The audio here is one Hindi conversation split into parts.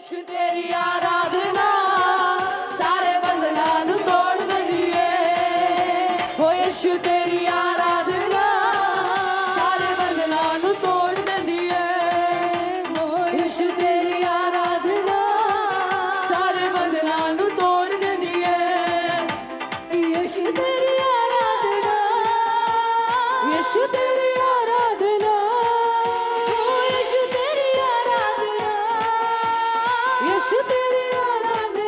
यीशु तेरी आराधना सारे बंधनां नू तोड़ देंदी है। ओ यीशु तेरी आराधना सारे बंधनां नू तोड़ देंदी है। ओ यीशु तेरी आराधना सारे बंधनां नू तोड़ देंदी है। यीशु तेरी आराधना यीशु तेरी आराधना ओ यीशु तेरी आराधना यीशु तेरी आराधना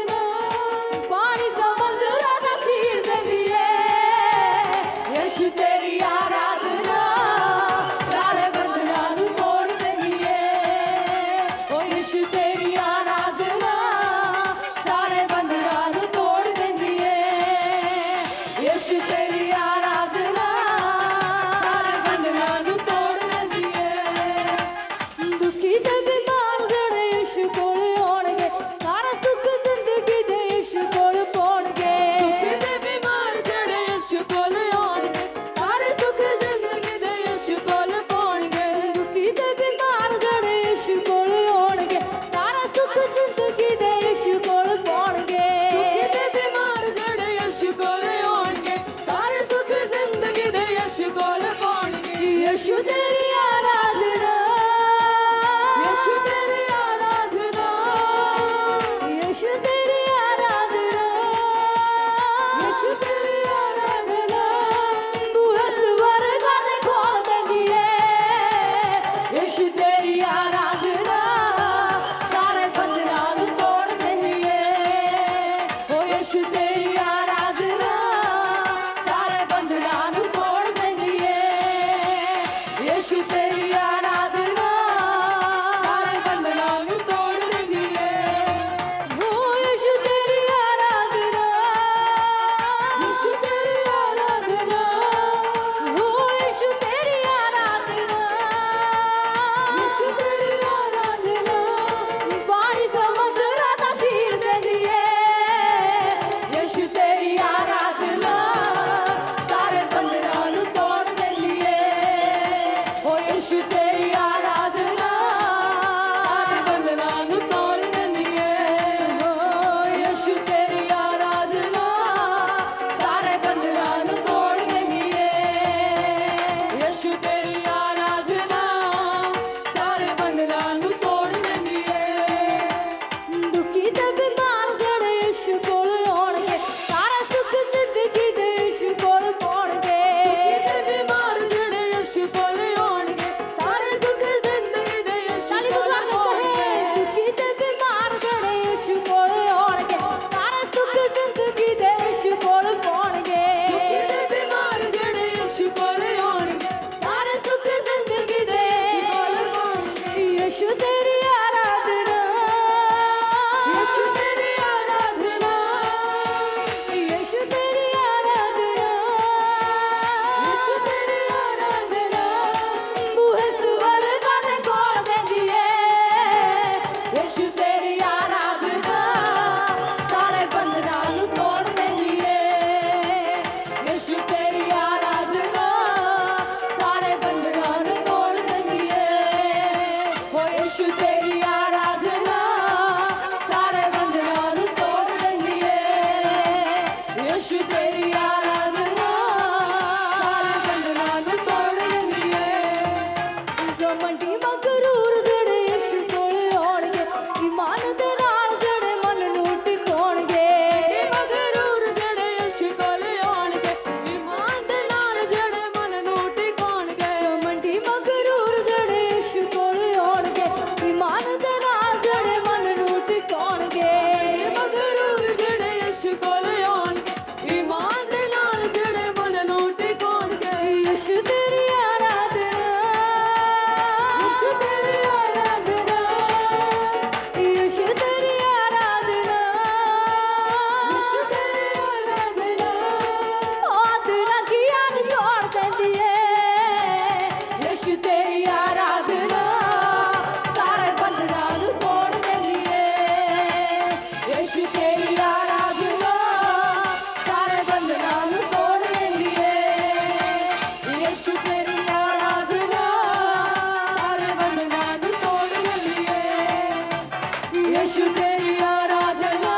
यीशु तेरी आराधना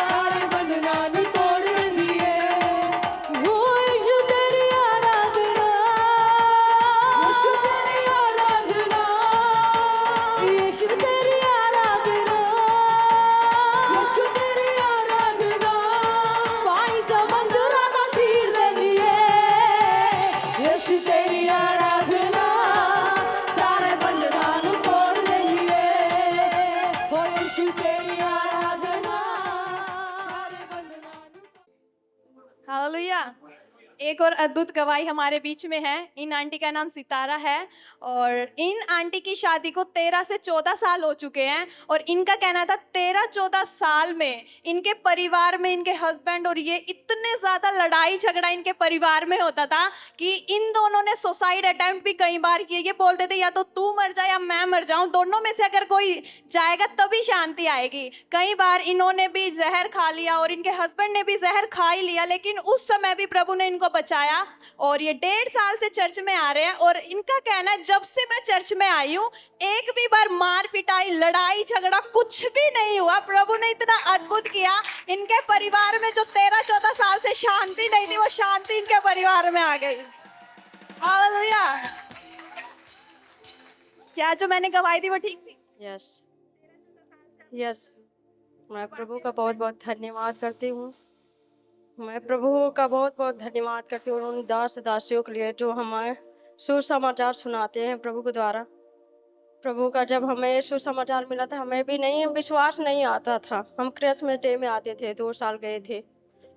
सारे बंधनां नूं तोड़ दिंदी है ओ यीशु तेरी आराधना यीशु तेरी आराधना यीशु तेरी आराधना यीशु तेरी आराधना पानी समुद्रां दा चीर दिंदी है यीशु तेरी आराधना सारे बंधनां नूं तोड़ दिंदी है ओ यीशु तेरी आराधना सारे बंधनां नूं हालेलुया। एक और अद्भुत गवाही हमारे बीच में है। इन आंटी का नाम सितारा है और इन आंटी की शादी को 13 से 14 साल हो चुके हैं और इनका कहना था 13-14 साल में इनके परिवार में इनके हस्बैंड और ये इतने ज़्यादा लड़ाई झगड़ा इनके परिवार में होता था कि इन दोनों ने सुसाइड अटेम्प्ट भी कई बार किए। ये बोलते थे या तो तू मर जा या मैं मर जाऊं, दोनों में से अगर कोई जाएगा तभी शांति आएगी। कई बार इन्होंने भी जहर खा लिया और इनके हस्बैंड ने भी जहर खा ही लिया, लेकिन उस समय भी प्रभु ने इनको बचाया और ये 1.5 साल से चर्च में आ रहे हैं। और इनका कहना है जब से मैं चर्च में आई हूँ एक भी बार मार पिटाई लड़ाई झगड़ा कुछ भी नहीं हुआ। प्रभु ने इतना अद्भुत किया। इनके परिवार में जो 13-14 साल से शांति नहीं थी वो शांति इनके परिवार में आ गई। हालेलुया। क्या जो मैंने गवाही दी वो ठीक थी? यस यस, मैं प्रभु का बहुत बहुत धन्यवाद करती हूँ। मैं प्रभु का बहुत बहुत धन्यवाद करती हूँ उन दास दासियों के लिए जो हमें सुसमाचार सुनाते हैं प्रभु के द्वारा। प्रभु का जब हमें सुसमाचार मिला था हमें भी नहीं विश्वास नहीं आता था। हम क्रिसमस डे में आते थे, 2 साल गए थे,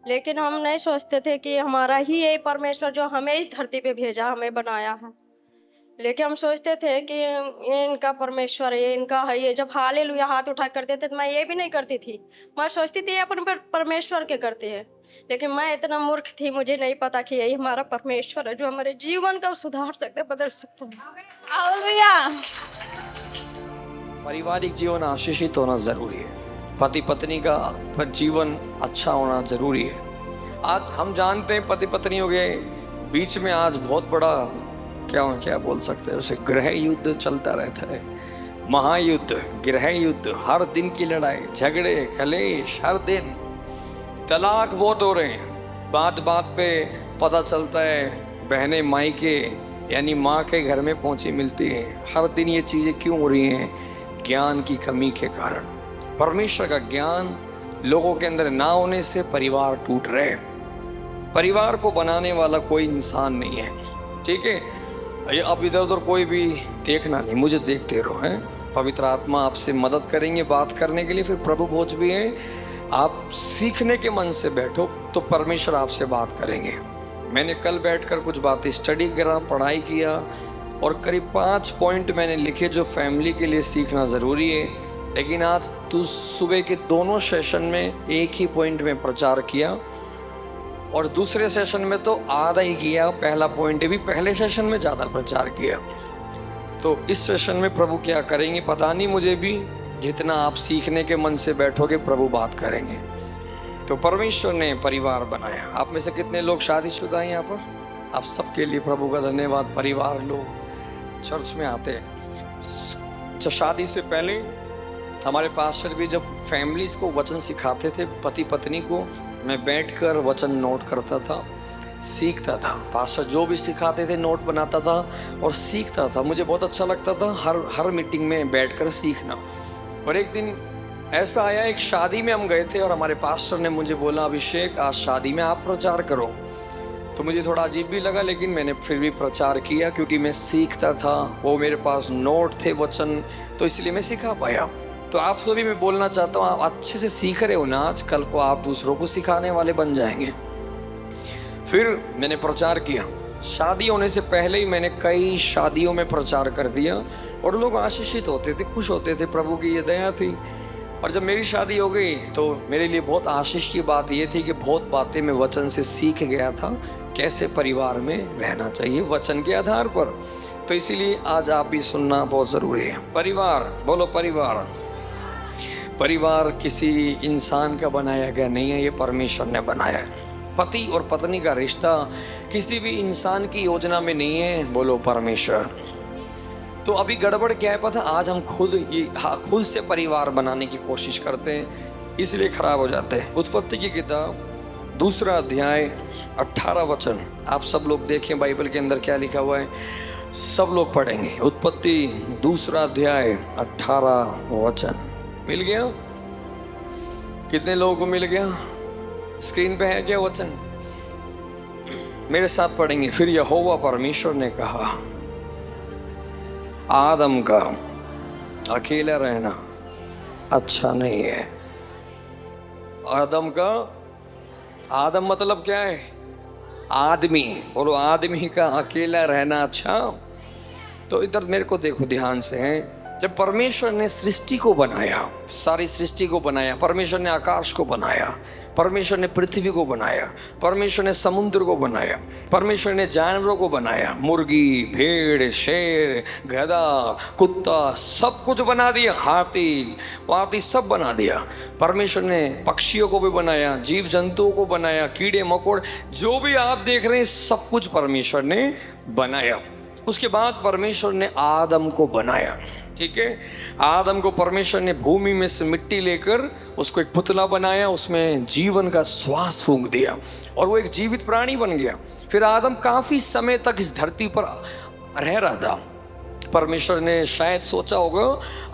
लेकिन हम नहीं सोचते थे कि हमारा ही ये परमेश्वर जो हमें इस धरती पे भेजा हमें बनाया है। लेकिन हम सोचते थे कि ये इनका परमेश्वर है, ये इनका है। ये जब हालेलुया हाथ उठा करते थे तो मैं ये भी नहीं करती थी। मैं सोचती थी अपन परमेश्वर के करते हैं, लेकिन मैं इतना मूर्ख थी, मुझे नहीं पता कि यही हमारा परमेश्वर है जो हमारे जीवन को सुधार सकता है, बदल सकता है। हालेलुया। पारिवारिक जीवन आशीषित होना जरूरी है। पति पत्नी का जीवन अच्छा होना जरूरी है। आज हम जानते हैं पति पत्नियों के बीच में आज बहुत बड़ा क्या बोल सकते हैं उसे, गृह युद्ध चलता रहता है। महायुद्ध, गृह युद्ध, हर दिन की लड़ाई झगड़े कलेश, हर दिन तलाक बहुत हो रहे हैं। बात बात पे पता चलता है बहनें मायके यानी माँ के घर में पहुँची मिलती हैं। हर दिन ये चीज़ें क्यों हो रही हैं? ज्ञान की कमी के कारण। परमेश्वर का ज्ञान लोगों के अंदर ना होने से परिवार टूट रहे हैं। परिवार को बनाने वाला कोई इंसान नहीं है, ठीक है? ये अब इधर उधर कोई भी देखना नहीं, मुझे देखते रहो। हैं पवित्र आत्मा आपसे मदद करेंगे बात करने के लिए। फिर प्रभु भोज भी हैं, आप सीखने के मन से बैठो तो परमेश्वर आपसे बात करेंगे। मैंने कल बैठकर कुछ बातें स्टडी करा, पढ़ाई किया और करीब 5 पॉइंट मैंने लिखे जो फैमिली के लिए सीखना ज़रूरी है। लेकिन आज तो सुबह के दोनों सेशन में एक ही पॉइंट में प्रचार किया और दूसरे सेशन में तो आधा ही किया। पहला पॉइंट भी पहले सेशन में ज़्यादा प्रचार किया। तो इस सेशन में प्रभु क्या करेंगे पता नहीं मुझे भी। जितना आप सीखने के मन से बैठोगे प्रभु बात करेंगे। तो परमेश्वर ने परिवार बनाया। आप में से कितने लोग शादीशुदा हैं यहाँ पर? आप सबके लिए प्रभु का धन्यवाद। परिवार लोग चर्च में आते हैं। शादी से पहले हमारे पास्टर भी जब फैमिलीज को वचन सिखाते थे, पति पत्नी को, मैं बैठकर वचन नोट करता था, सीखता था। पास्टर जो भी सिखाते थे नोट बनाता था और सीखता था। मुझे बहुत अच्छा लगता था हर मीटिंग में बैठकर सीखना। और एक दिन ऐसा आया, एक शादी में हम गए थे और हमारे पास्टर ने मुझे बोला, अभिषेक आज शादी में आप प्रचार करो। तो मुझे थोड़ा अजीब भी लगा, लेकिन मैंने फिर भी प्रचार किया क्योंकि मैं सीखता था। वो मेरे पास नोट थे वचन, तो इसलिए मैं सिखा पाया। तो आप सभी मैं बोलना चाहता हूँ, आप अच्छे से सीख रहे हो ना, आज कल को आप दूसरों को सिखाने वाले बन जाएंगे। फिर मैंने प्रचार किया। शादी होने से पहले ही मैंने कई शादियों में प्रचार कर दिया और लोग आशीषित होते थे, खुश होते थे। प्रभु की ये दया थी। और जब मेरी शादी हो गई तो मेरे लिए बहुत आशीष की बात ये थी कि बहुत बातें मैं वचन से सीख गया था, कैसे परिवार में रहना चाहिए वचन के आधार पर। तो इसीलिए आज आप भी सुनना बहुत ज़रूरी है। परिवार, बोलो परिवार। परिवार किसी इंसान का बनाया गया नहीं है, ये परमेश्वर ने बनाया है। पति और पत्नी का रिश्ता किसी भी इंसान की योजना में नहीं है, बोलो परमेश्वर। तो अभी गड़बड़ क्या है पता, आज हम खुद से परिवार बनाने की कोशिश करते हैं, इसलिए खराब हो जाते हैं। उत्पत्ति की किताब 2 अध्याय 18 वचन, आप सब लोग देखें बाइबल के अंदर क्या लिखा हुआ है, सब लोग पढ़ेंगे। उत्पत्ति 2 अध्याय 18 वचन। मिल गया? कितने लोगों को मिल गया? स्क्रीन पे है क्या वचन? मेरे साथ पढ़ेंगे। फिर यहोवा परमेश्वर ने कहा, आदम का अकेला रहना अच्छा नहीं है। आदम मतलब क्या है? आदमी। बोलो, आदमी का अकेला रहना अच्छा। तो इधर मेरे को देखो ध्यान से है, जब परमेश्वर ने सृष्टि को बनाया, सारी सृष्टि को बनाया, परमेश्वर ने आकाश को बनाया, परमेश्वर ने पृथ्वी को बनाया, परमेश्वर ने समुद्र को बनाया, परमेश्वर ने जानवरों को बनाया, मुर्गी, भेड़, शेर, गधा, कुत्ता, सब कुछ बना दिया, हाथी वाती सब बना दिया। परमेश्वर ने पक्षियों को भी बनाया, जीव जंतुओं को बनाया, कीड़े मकोड़े, जो भी आप देख रहे हैं सब कुछ परमेश्वर ने बनाया। उसके बाद परमेश्वर ने आदम को बनाया। ठीक है, आदम को परमेश्वर ने भूमि में से मिट्टी लेकर उसको एक पुतला बनाया, उसमें जीवन का श्वास फूंक दिया और वो एक जीवित प्राणी बन गया। फिर आदम काफ़ी समय तक इस धरती पर रह रहा था। परमेश्वर ने शायद सोचा होगा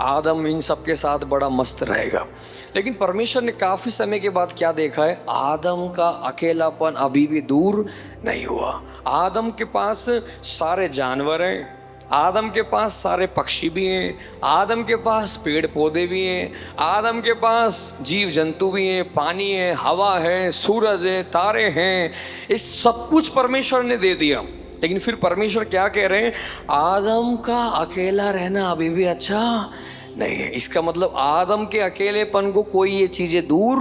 आदम इन सब के साथ बड़ा मस्त रहेगा, लेकिन परमेश्वर ने काफ़ी समय के बाद क्या देखा है, आदम का अकेलापन अभी भी दूर नहीं हुआ। आदम के पास सारे जानवर हैं, आदम के पास सारे पक्षी भी हैं, आदम के पास पेड़ पौधे भी हैं, आदम के पास जीव जंतु भी हैं, पानी है, हवा है, सूरज है, तारे हैं, इस सब कुछ परमेश्वर ने दे दिया। लेकिन फिर परमेश्वर क्या कह रहे हैं, आदम का अकेला रहना अभी भी अच्छा नहीं है। इसका मतलब आदम के अकेलेपन को कोई ये चीज़ें दूर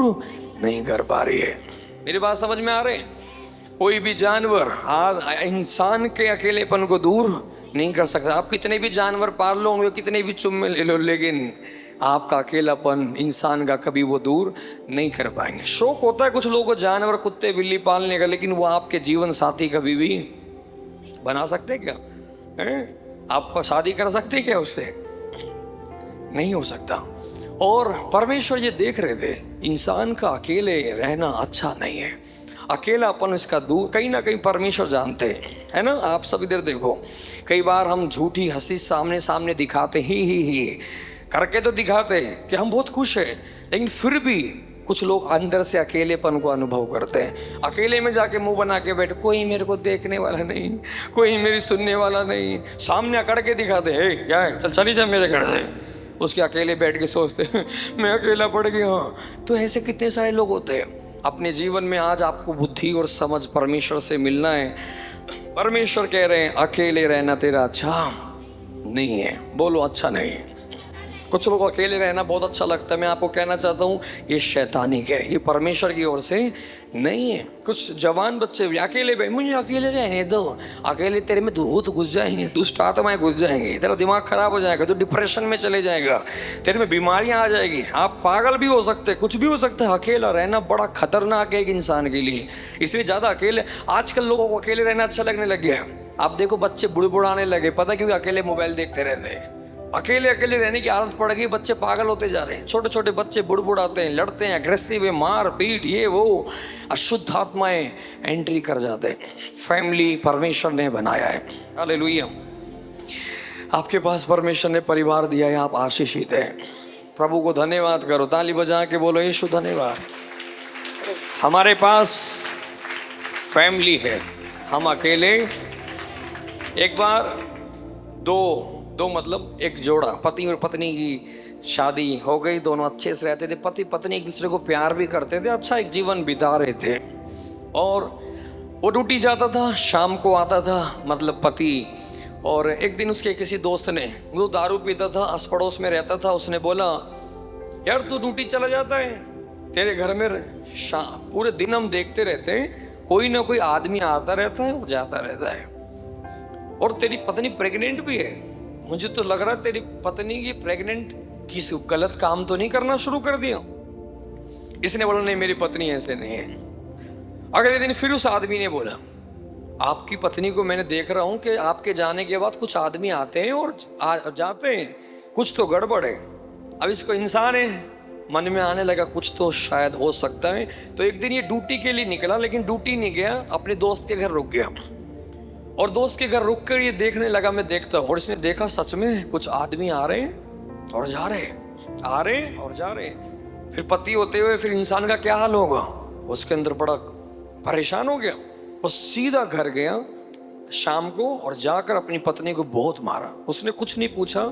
नहीं कर पा रही है। मेरी बात समझ में आ रही है? कोई भी जानवर इंसान के अकेलेपन को दूर नहीं कर सकता। आप कितने भी जानवर पाल लो, कितने भी चुम्मे ले लो, लेकिन आपका अकेलापन इंसान का कभी वो दूर नहीं कर पाएंगे। शौक होता है कुछ लोगों को जानवर, कुत्ते बिल्ली पालने का, लेकिन वो आपके जीवन साथी कभी भी बना सकते क्या? आप शादी कर सकते क्या उससे? नहीं हो सकता। और परमेश्वर ये देख रहे थे इंसान का अकेले रहना अच्छा नहीं है, अकेलापन इसका दूर। कहीं ना कहीं परमेश्वर जानते हैं, है ना? आप सब इधर देखो, कई बार हम झूठी हंसी सामने सामने दिखाते ही करके तो दिखाते हैं कि हम बहुत खुश हैं, लेकिन फिर भी कुछ लोग अंदर से अकेलेपन को अनुभव करते हैं। अकेले में जाके मुंह बना के बैठे, कोई मेरे को देखने वाला नहीं, कोई मेरी सुनने वाला नहीं, सामने अकड़ के दिखाते हैं क्या है, चल चली जा मेरे घर से। उसके अकेले बैठ के सोचते हैं मैं अकेला पड़ गया। तो ऐसे कितने सारे लोग होते हैं अपने जीवन में। आज आपको बुद्धि और समझ परमेश्वर से मिलना है। परमेश्वर कह रहे हैं अकेले रहना तेरा अच्छा नहीं है। बोलो, अच्छा नहीं है। कुछ लोगों को अकेले रहना बहुत अच्छा लगता है। मैं आपको कहना चाहता हूँ ये शैतानिक है, ये परमेश्वर की ओर से नहीं है। कुछ जवान बच्चे भी अकेले, मुझे अकेले रहने दो, अकेले तेरे में भूत घुस जाएंगे, दुष्ट आत्माएं घुस जाएंगे, तेरा दिमाग खराब हो जाएगा, तो डिप्रेशन में चले जाएगा, तेरे में बीमारियां आ जाएगी, आप पागल भी हो सकते, कुछ भी हो सकता है। अकेला रहना बड़ा खतरनाक है एक इंसान के लिए, इसलिए ज़्यादा अकेले। आजकल लोगों को अकेले रहना अच्छा लगने लग गया। आप देखो बच्चे बुड़बुड़ाने लगे, पता क्योंकि अकेले मोबाइल देखते रहते हैं। अकेले रहने की आदत पड़ गई, बच्चे पागल होते जा रहे हैं। छोटे छोटे बच्चे बुड़बुड़ाते हैं, लड़ते हैं, अग्रेसिव है, मार पीट, ये वो, अशुद्ध आत्माएं एंट्री कर जाते हैं। फैमिली परमेश्वर ने बनाया है, हालेलुया। आपके पास परमेश्वर ने परिवार दिया है, आप आशीषित हैं। प्रभु को धन्यवाद करो, ताली बजा के बोलो यीशु धन्यवाद। हमारे पास फैमिली है, हम अकेले। एक बार दो मतलब एक जोड़ा, पति और पत्नी की शादी हो गई, दोनों अच्छे से रहते थे, पति पत्नी एक दूसरे को प्यार भी करते थे, अच्छा एक जीवन बिता रहे थे। और वो ड्यूटी जाता था, शाम को आता था, मतलब पति। और एक दिन उसके किसी दोस्त ने, वो दारू पीता था, आस पड़ोस में रहता था, उसने बोला यार तू ड्यूटी चला जाता है, तेरे घर में पूरे दिन हम देखते रहते हैं, कोई ना कोई आदमी आता रहता है और जाता रहता है, और तेरी पत्नी प्रेग्नेंट भी है। मुझे तो लग रहा है तेरी पत्नी की प्रेग्नेंट किसी गलत काम तो नहीं करना शुरू कर दिया। इसने बोला नहीं मेरी पत्नी ऐसे नहीं है। अगले दिन फिर उस आदमी ने बोला, आपकी पत्नी को मैंने देख रहा हूँ कि आपके जाने के बाद कुछ आदमी आते हैं और जाते हैं, कुछ तो गड़बड़ है। अब इसको इंसान है, मन में आने लगा कुछ तो शायद हो सकता है। तो एक दिन ये ड्यूटी के लिए निकला, लेकिन ड्यूटी नहीं गया, अपने दोस्त के घर रुक गया। और दोस्त के घर रुक कर ये देखने लगा, मैं देखता हूँ। और इसने देखा सच में कुछ आदमी आ रहे हैं और जा रहे हैं, आ रहे हैं और जा रहे हैं। फिर पति होते हुए फिर इंसान का क्या हाल होगा, उसके अंदर बड़ा परेशान हो गया। वो सीधा घर गया शाम को और जाकर अपनी पत्नी को बहुत मारा। उसने कुछ नहीं पूछा,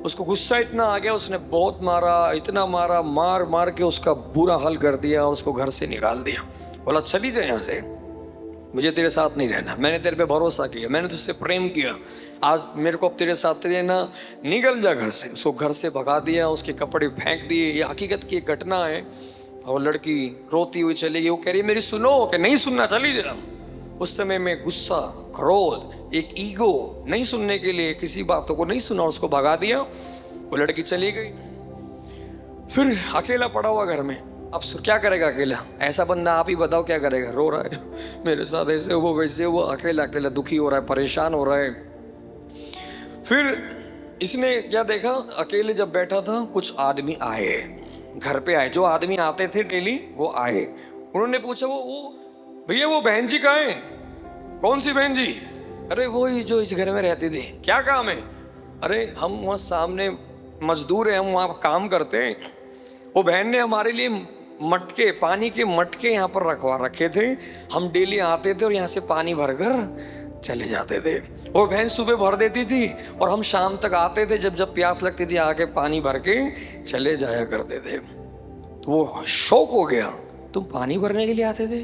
उसको गुस्सा इतना आ गया, उसने बहुत मारा, इतना मारा, मार मार के उसका बुरा हाल कर दिया और उसको घर से निकाल दिया। बोला चली जाए यहाँ से, मुझे तेरे साथ नहीं रहना, मैंने तेरे पे भरोसा किया, मैंने तुझसे प्रेम किया, आज मेरे को अब तेरे साथ रहना, निकल जा घर से। उसको घर से भगा दिया, उसके कपड़े फेंक दिए। ये हकीकत की एक घटना है। और लड़की रोती हुई चली गई। वो कह रही मेरी सुनो, कि नहीं सुनना, चली जा। उस समय में गुस्सा, क्रोध, एक ईगो, नहीं सुनने के लिए किसी बातों को नहीं सुना, उसको भगा दिया। वो लड़की चली गई। फिर अकेला पड़ा हुआ घर में। अब क्या करेगा अकेला? ऐसा बंदा आप ही बताओ क्या करेगा? रो रहा है, मेरे साथ ऐसे वो वैसे वो, अकेला अकेला दुखी हो रहा है, परेशान हो रहा है। फिर इसने क्या देखा, अकेले जब बैठा था कुछ आदमी आए, घर पे आए। जो आदमी आते थे डेली वो आए। उन्होंने पूछा वो भैया वो बहन जी कहाँ है? कौन सी बहन जी? अरे वो ही जो इस घर में रहती थी। क्या काम है? अरे हम वहाँ सामने मजदूर हैं, हम वहाँ काम करते हैं। वो बहन ने हमारे लिए मटके, पानी के मटके यहाँ पर रखवा रखे थे। हम डेली आते थे और यहाँ से पानी भरकर चले जाते थे। वो बहन सुबह भर देती थी और हम शाम तक आते थे, जब जब प्यास लगती थी आके पानी भर के चले जाया करते थे। तो वो शौक हो गया, तुम पानी भरने के लिए आते थे,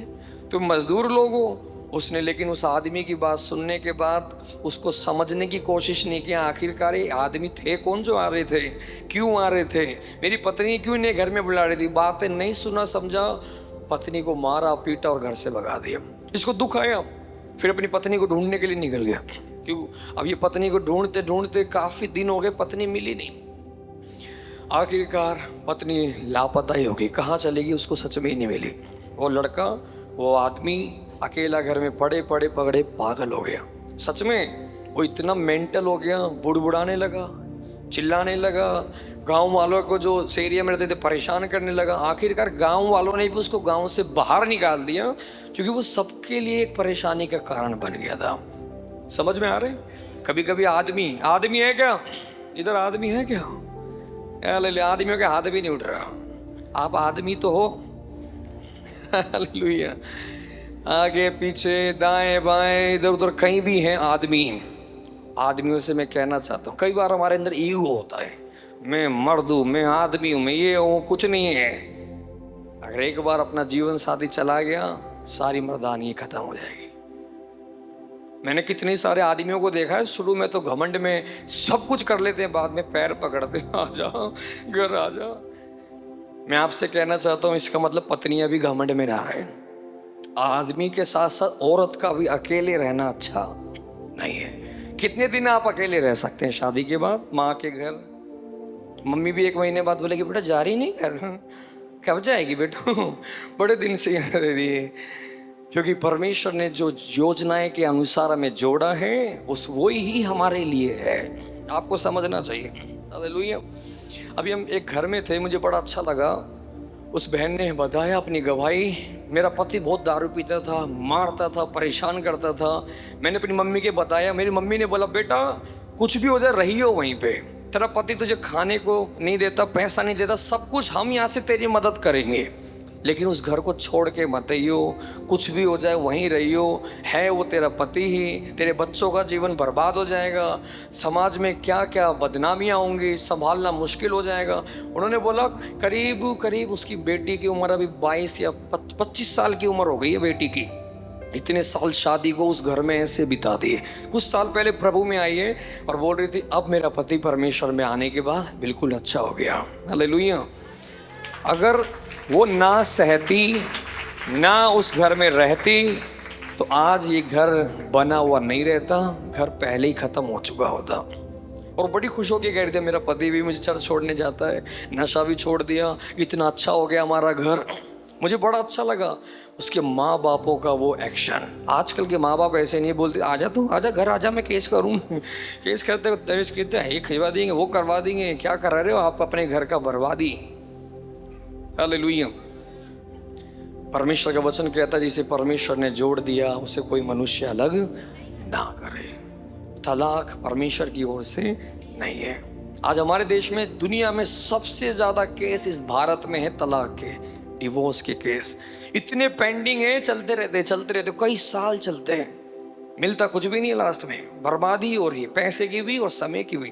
तुम मजदूर लोग हो। उसने लेकिन उस आदमी की बात सुनने के बाद उसको समझने की कोशिश नहीं किया। आखिरकार ये आदमी थे कौन जो आ रहे थे, क्यों आ रहे थे, मेरी पत्नी क्यों इन्हें घर में बुला रही थी। बातें नहीं सुना समझा, पत्नी को मारा पीटा और घर से भगा दिया। इसको दुख आया, फिर अपनी पत्नी को ढूंढने के लिए निकल गया। क्यों? अब ये पत्नी को ढूंढते ढूंढते काफ़ी दिन हो गए, पत्नी मिली नहीं। आखिरकार पत्नी लापता ही होगी, कहाँ चलेगी उसको सच में ही नहीं मिली। वो लड़का, वो आदमी अकेला घर में पड़े पड़े पकड़े पागल हो गया। सच में वो इतना मेंटल हो गया, बुड़बुड़ाने लगा, चिल्लाने लगा, गांव वालों को जो उस एरिया में रहते थे परेशान करने लगा। आखिरकार गांव वालों ने भी उसको गांव से बाहर निकाल दिया, क्योंकि वो सबके लिए एक परेशानी का कारण बन गया था। समझ में आ रहे? कभी कभी आदमी है क्या? इधर आदमी है क्या? आदमियों के हाथ भी नहीं उठ रहा। आप आदमी तो हो। हालेलुया। आगे पीछे दाएं बाएं इधर उधर कहीं भी हैं आदमियों से मैं कहना चाहता हूँ, कई बार हमारे अंदर ईगो होता है, मैं मर्द हूँ, मैं आदमी हूँ, मैं ये हूँ, कुछ नहीं है। अगर एक बार अपना जीवन साथी चला गया, सारी मर्दानी खत्म हो जाएगी। मैंने कितने सारे आदमियों को देखा है, शुरू में तो घमंड में सब कुछ कर लेते हैं, बाद में पैर पकड़ते हैं, आ जा घर आ जा। मैं आपसे कहना चाहता हूँ, इसका मतलब पत्नियां भी घमंड में ना रहे। आदमी के साथ साथ औरत का भी अकेले रहना अच्छा नहीं है। कितने दिन आप अकेले रह सकते हैं शादी के बाद? माँ के घर, मम्मी भी 1 महीने बाद बोलेगी बेटा जा रही नहीं घर, कब जाएगी बेटा? बड़े दिन से यहाँ रह रही है। क्योंकि परमेश्वर ने जो योजनाएं के अनुसार हमें जोड़ा है, उस वही ही हमारे लिए है। आपको समझना चाहिए। हालेलुया। अभी हम एक घर में थे, मुझे बड़ा अच्छा लगा। उस बहन ने बताया अपनी गवाही, मेरा पति बहुत दारू पीता था, मारता था, परेशान करता था। मैंने अपनी मम्मी के बताया, मेरी मम्मी ने बोला बेटा कुछ भी हो जाए रही हो वहीं पे, तेरा पति तुझे खाने को नहीं देता, पैसा नहीं देता, सब कुछ हम यहाँ से तेरी मदद करेंगे, लेकिन उस घर को छोड़ के मत आइयो, कुछ भी हो जाए वहीं रहियो, है वो तेरा पति ही, तेरे बच्चों का जीवन बर्बाद हो जाएगा, समाज में क्या क्या बदनामियाँ होंगी, संभालना मुश्किल हो जाएगा। उन्होंने बोला करीब उसकी बेटी की उम्र अभी 22 या 25 साल की उम्र हो गई है बेटी की। इतने साल शादी को उस घर में ऐसे बिता दिए। कुछ साल पहले प्रभु में आई है और बोल रही थी अब मेरा पति परमेश्वर में आने के बाद बिल्कुल अच्छा हो गया। हालेलुया। अगर वो ना सहती, ना उस घर में रहती, तो आज ये घर बना हुआ नहीं रहता, घर पहले ही ख़त्म हो चुका होता। और बड़ी खुश होकर कह रही थी मेरा पति भी मुझे चर्च छोड़ने जाता है, नशा भी छोड़ दिया, इतना अच्छा हो गया हमारा घर। मुझे बड़ा अच्छा लगा। उसके माँ बापों का वो एक्शन। आजकल के माँ बाप ऐसे नहीं बोलते आजा तू आजा घर आजा मैं केस करूँ केस करते हो दहेज कहते हैं ये खिलवा देंगे वो करवा देंगे, क्या करा रहे हो आप अपने घर का बर्बादी। हालेलुया। परमेश्वर का वचन कहता है जिसे परमेश्वर ने जोड़ दिया उसे कोई मनुष्य अलग ना करे। तलाक परमेश्वर की ओर से नहीं है। आज हमारे देश में दुनिया में सबसे ज्यादा केस इस भारत में है तलाक के, डिवोर्स के केस इतने पेंडिंग है, चलते रहते कई साल चलते हैं, मिलता कुछ भी नहीं है, लास्ट में बर्बादी हो रही है, पैसे की भी और समय की भी।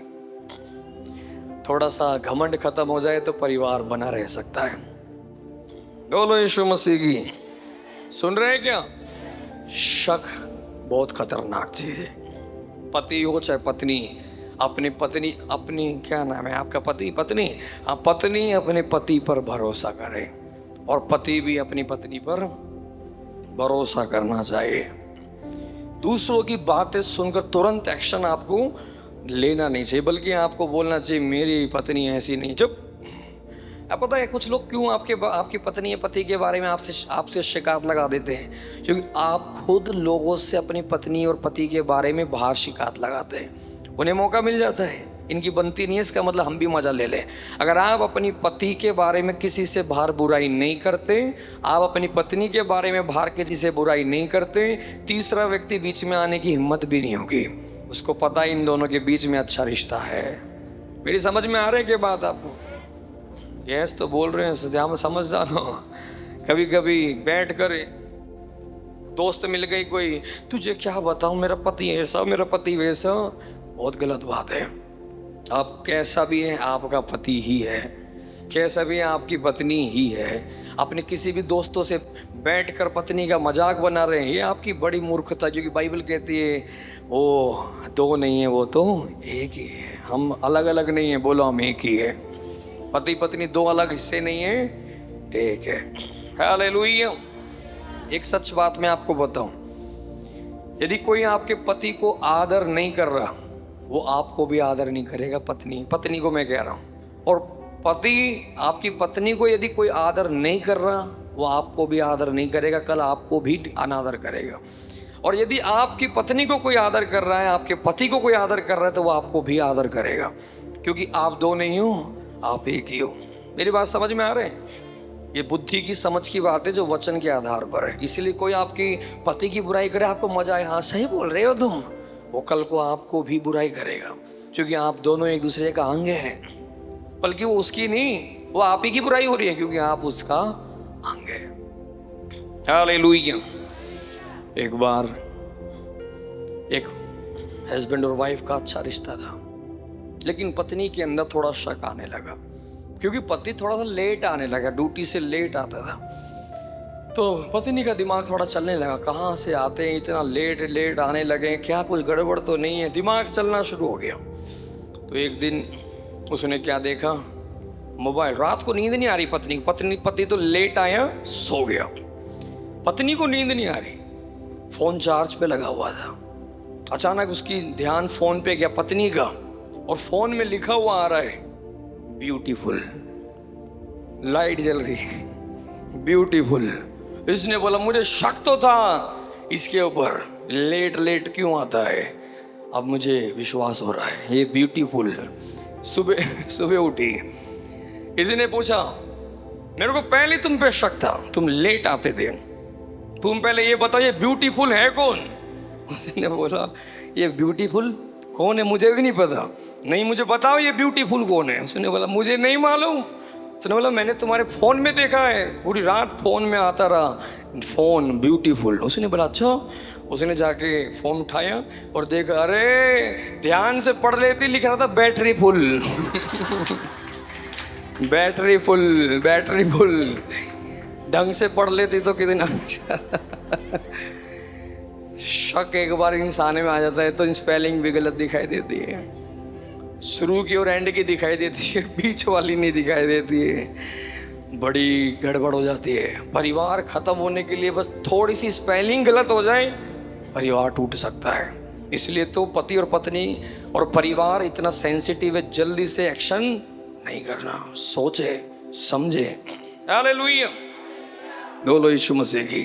थोड़ा सा घमंड खत्म हो जाए तो परिवार बना रह सकता है। बोलो यीशु मसीह की। सुन रहे हैं क्या? शक बहुत खतरनाक चीज है। पति हो चाहे पत्नी, अपनी क्या नाम है आपका, पत्नी अपने पति पर भरोसा करे और पति भी अपनी पत्नी पर भरोसा करना चाहिए। दूसरों की बातें सुनकर तुरंत एक्शन आपको लेना नहीं चाहिए, बल्कि आपको बोलना चाहिए मेरी पत्नी ऐसी नहीं। चुप। अब पता है कुछ लोग क्यों आपकी पत्नी या पति के बारे में आपसे शिकायत लगा देते हैं? क्योंकि आप खुद लोगों से अपनी पत्नी और पति के बारे में बाहर शिकायत लगाते हैं। उन्हें मौका मिल जाता है, इनकी बनती नहीं है, इसका मतलब हम भी मजा ले लें। अगर आप अपनी पति के बारे में किसी से बाहर बुराई नहीं करते, आप अपनी पत्नी के बारे में बाहर किसी से बुराई नहीं करते, तीसरा व्यक्ति बीच में आने की हिम्मत भी नहीं होगी। उसको पता है इन दोनों के बीच में अच्छा रिश्ता है। मेरी समझ में आ रही है कि बात आपको? यस तो बोल रहे हैं, ध्यान में समझ जाना। कभी कभी बैठ कर दोस्त मिल गई कोई, तुझे क्या बताऊं मेरा पति ऐसा मेरा पति वैसा, बहुत गलत बात है। आप कैसा भी है आपका पति ही है, कैसा भी है आपकी पत्नी ही है। अपने किसी भी दोस्तों से बैठकर पत्नी का मजाक बना रहे हैं, ये आपकी बड़ी मूर्खता। क्योंकि बाइबल कहती है वो दो नहीं है, वो तो एक ही है। हम अलग अलग नहीं है, बोलो हम एक ही है। पति पत्नी दो अलग हिस्से नहीं है, एक है। हालेलुया। एक सच बात मैं आपको बताऊं, यदि कोई आपके पति को आदर नहीं कर रहा, वो आपको भी आदर नहीं करेगा। पत्नी को मैं कह रहा हूं। और पति आपकी पत्नी को यदि कोई आदर नहीं कर रहा, वो आपको भी आदर नहीं करेगा, कल आपको भी अनादर करेगा। और यदि आपकी पत्नी को कोई आदर कर रहा है, आपके पति को कोई आदर कर रहा है, तो वो आपको भी आदर करेगा। क्योंकि आप दो नहीं हो, आप एक ही हो। मेरी बात समझ में आ रहे हैं? ये बुद्धि की समझ की बात है जो वचन के आधार पर है। इसीलिए कोई आपकी पति की बुराई करे, आपको मजा आए, हाँ सही बोल रहे हो तुम, वो कल को आपको भी बुराई करेगा। क्योंकि आप दोनों एक दूसरे का अंग हैं। बल्कि वो उसकी नहीं, वो आप ही की बुराई हो रही है, क्योंकि आप उसका अंग है। हालेलुया। एक बार एक हस्बैंड और वाइफ का अच्छा रिश्ता था, लेकिन पत्नी के अंदर थोड़ा शक आने लगा। क्योंकि पति थोड़ा सा लेट आने लगा, ड्यूटी से लेट आता था, तो पत्नी का दिमाग थोड़ा चलने लगा, कहाँ से आते हैं इतना लेट आने लगे, क्या कुछ गड़बड़ तो नहीं है। दिमाग चलना शुरू हो गया। तो एक दिन उसने क्या देखा, मोबाइल। रात को नींद नहीं आ रही पति तो लेट आया, सो गया। पत्नी को नींद नहीं आ रही, फोन चार्ज पे लगा हुआ था। अचानक उसकी ध्यान फोन पे गया, पत्नी का, और फोन में लिखा हुआ आ रहा है ब्यूटीफुल। लाइट जल रही, ब्यूटीफुल। इसने बोला मुझे शक तो था इसके ऊपर, लेट क्यों आता है, अब मुझे विश्वास हो रहा है ये ब्यूटीफुल। सुबह उठी, इसने पूछा मेरे को पहले तुम पे शक था, तुम लेट आते थे, तुम पहले ये बताओ ये ब्यूटीफुल है कौन। उसने बोला ये ब्यूटीफुल कौन है मुझे भी नहीं पता, नहीं मुझे बताओ ये ब्यूटीफुल कौन है। उसने बोला मुझे नहीं मालूम। उसने बोला मैंने तुम्हारे फ़ोन में देखा है, पूरी रात फ़ोन में आता रहा फ़ोन ब्यूटीफुल। उसने बोला अच्छा। उसने जाके फ़ोन उठाया और देखा, अरे ध्यान से पढ़ लेती, लिख रहा था बैटरी फुल बैटरी फुल। ढंग से पढ़ लेती तो कितना अच्छा। शक एक बार इंसान में आ जाता है तो स्पेलिंग भी गलत दिखाई देती है, शुरू की और एंड की दिखाई देती है, बीच वाली नहीं दिखाई देती है, बड़ी गड़बड़ हो जाती है। परिवार खत्म होने के लिए बस थोड़ी सी स्पेलिंग गलत हो जाए, परिवार टूट सकता है। इसलिए तो पति और पत्नी और परिवार इतना सेंसिटिव है, जल्दी से एक्शन नहीं करना, सोचे समझे। हालेलुया। बोलो यीशु मसीह की।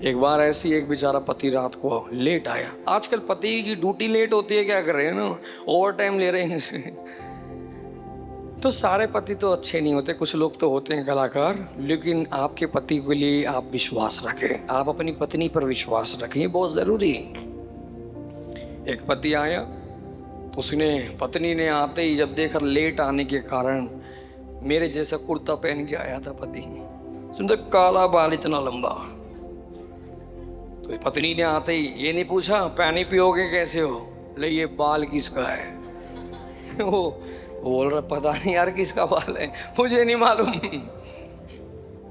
एक बार ऐसी एक बेचारा पति रात को लेट आया। आजकल पति की ड्यूटी लेट होती है, क्या कर रहे हैं ना, ओवर टाइम ले रहे हैं इनसे। तो सारे पति तो अच्छे नहीं होते, कुछ लोग तो होते हैं कलाकार, लेकिन आपके पति के लिए आप विश्वास रखें, आप अपनी पत्नी पर विश्वास रखें, ये बहुत ज़रूरी है। एक पति आया, उसने पत्नी ने आते ही जब देखा लेट आने के कारण, मेरे जैसा कुर्ता पहन के आया था पति, सुनते काला बाल इतना लंबा। तो पत्नी ने आते ही ये नहीं पूछा पानी पियोगे कैसे हो, ले ये बाल किसका है। वो बोल रहा पता नहीं यार किसका बाल है, मुझे नहीं मालूम।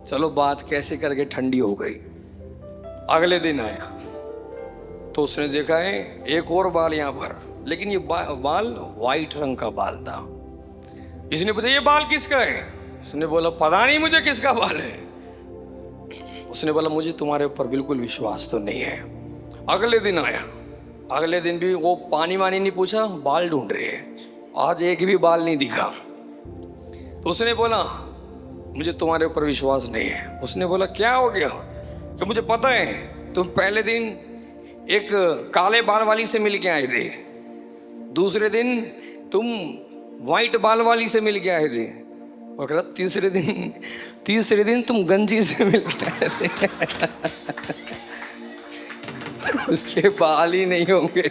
चलो बात कैसे करके ठंडी हो गई। अगले दिन आया तो उसने देखा है एक और बाल यहाँ पर, लेकिन ये बाल वाइट रंग का बाल था। इसने पूछा ये बाल किसका है, उसने बोला पता नहीं मुझे किसका बाल है। उसने बोला मुझे तुम्हारे ऊपर बिल्कुल विश्वास तो नहीं है। अगले दिन आया, अगले दिन भी वो पानी वानी नहीं पूछा, बाल ढूंढ रहे हैं, आज एक भी बाल नहीं दिखा। तो उसने बोला मुझे तुम्हारे ऊपर विश्वास नहीं है। उसने बोला क्या हो गया, तो मुझे पता है तुम पहले दिन एक काले बाल वाली से मिल के आए थे, दूसरे दिन तुम वाइट बाल वाली से मिल के आए थे, और कहा तीसरे दिन तुम गंजी से मिल के आए थे। उसके बाल ही नहीं होंगे।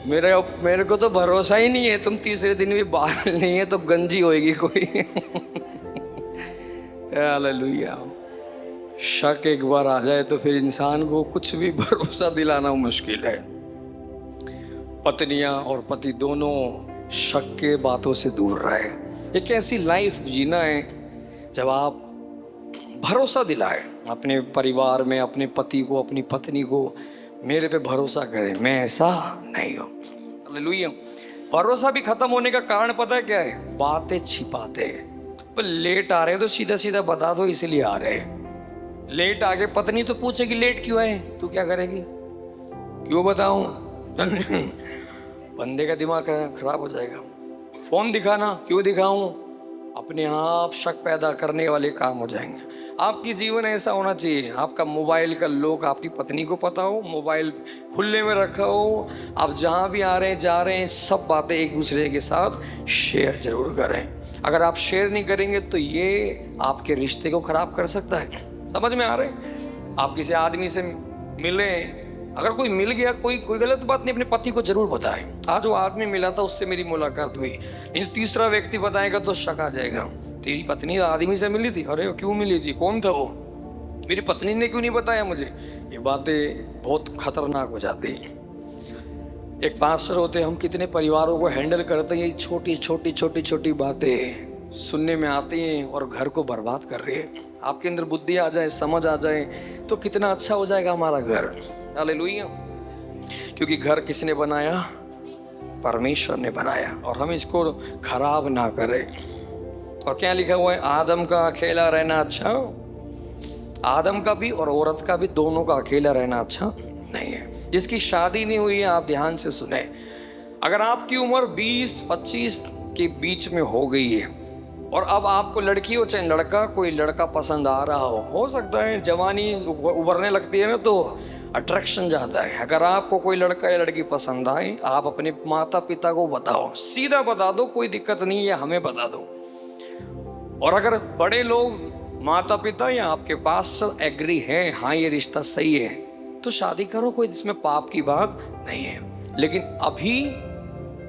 मेरे को तो भरोसा ही नहीं है, तुम तीसरे दिन भी बाल नहीं है तो गंजी होएगी कोई। हालेलुया। शक एक बार आ जाए तो फिर इंसान को कुछ भी भरोसा दिलाना मुश्किल है। पत्नियां और पति दोनों शक के बातों से दूर रहे। एक ऐसी लाइफ जीना है जब आप भरोसा दिलाए अपने परिवार में, अपने पति को, अपनी पत्नी को, मेरे पे भरोसा करें, मैं ऐसा नहीं हूँ। हालेलुया। भरोसा भी खत्म होने का कारण पता है क्या है, बातें छिपाते। पर लेट आ रहे हैं तो सीधा सीधा बता दो इसलिए आ रहे हैं। लेट आके पत्नी तो पूछेगी लेट क्यों आए, तू क्या करेगी, क्यों बताऊं। बंदे का दिमाग खराब हो जाएगा। फोन दिखाना, क्यों दिखाऊं, अपने आप शक पैदा करने वाले काम हो जाएंगे। आपकी जीवन ऐसा होना चाहिए, आपका मोबाइल का लॉक आपकी पत्नी को पता हो, मोबाइल खुले में रखा हो, आप जहाँ भी आ रहे हैं जा रहे हैं सब बातें एक दूसरे के साथ शेयर जरूर करें। अगर आप शेयर नहीं करेंगे तो ये आपके रिश्ते को खराब कर सकता है। समझ में आ रहे हैं। आप किसी आदमी से मिले, अगर कोई मिल गया, कोई गलत बात नहीं, अपने पति को जरूर बताएं, आज वो आदमी मिला था उससे मेरी मुलाकात हुई। नहीं तीसरा व्यक्ति बताएगा तो शक आ जाएगा, तेरी पत्नी आदमी से मिली थी, अरे क्यों मिली थी, कौन था वो, मेरी पत्नी ने क्यों नहीं बताया मुझे। ये बातें बहुत खतरनाक हो जाती हैं। एक पास्टर होते, हम कितने परिवारों को हैंडल करते हैं, ये छोटी छोटी बातें सुनने में आती हैं और घर को बर्बाद कर रही है। आपके अंदर बुद्धि आ जाए, समझ आ जाए तो कितना अच्छा हो जाएगा हमारा घर। हालेलुया। क्योंकि घर किसने बनाया, परमेश्वर ने बनाया, और हम इसको खराब ना करें। और क्या लिखा हुआ है, आदम का अकेला रहना अच्छा, आदम का भी और औरत का भी, दोनों का अकेला रहना अच्छा नहीं है। जिसकी शादी नहीं हुई है आप ध्यान से सुने, अगर आपकी उम्र 20-25 के बीच में हो गई है और अब आपको लड़की हो चाहे लड़का, कोई लड़का पसंद आ रहा हो सकता है जवानी उभरने लगती है ना तो अट्रैक्शन जाता है। अगर आपको कोई लड़का या लड़की पसंद आए, आप अपने माता पिता को बताओ, सीधा बता दो, कोई दिक्कत नहीं है, हमें बता दो। और अगर बड़े लोग, माता पिता या आपके पास एग्री है, हाँ ये रिश्ता सही है, तो शादी करो, कोई इसमें पाप की बात नहीं है। लेकिन अभी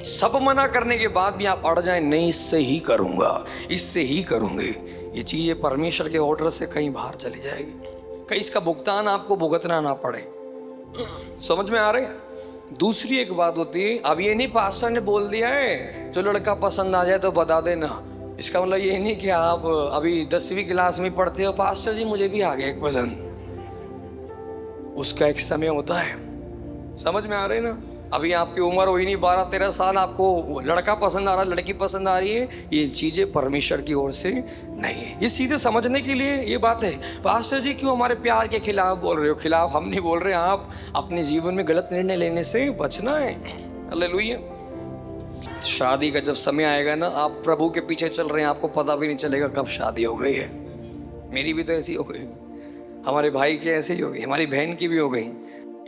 सब मना करने के बाद भी आप अड़ जाएं, नहीं इससे ही करूँगा, इससे ही करूँगी, ये चीज़ें परमेश्वर के ऑर्डर से कहीं बाहर चली जाएगी, कहीं इसका भुगतान आपको भुगतना ना पड़े। समझ में आ रहे हैं। दूसरी एक बात होती है, अब ये नहीं पास्टर ने बोल दिया है जो लड़का पसंद आ जाए तो बता देना, इसका मतलब ये नहीं कि आप अभी 10वीं क्लास में पढ़ते हो, पास्टर जी मुझे भी आ गया एक पसंद, उसका एक समय होता है। समझ में आ रहे हैं ना। अभी आपकी उम्र हुई नहीं 12-13 साल, आपको लड़का पसंद आ रहा, लड़की पसंद आ रही है, ये चीज़ें परमेश्वर की ओर से नहीं है। ये सीधे समझने के लिए ये बात है। पास्टर जी क्यों हमारे प्यार के खिलाफ बोल रहे हो, खिलाफ हम नहीं बोल रहे, आप अपने जीवन में गलत निर्णय लेने से बचना है। हालेलुया। शादी का जब समय आएगा ना, आप प्रभु के पीछे चल रहे हैं, आपको पता भी नहीं चलेगा कब शादी हो गई है। मेरी भी तो ऐसी हो गई, हमारे भाई की ऐसी ही हो गई, हमारी बहन की भी हो गई।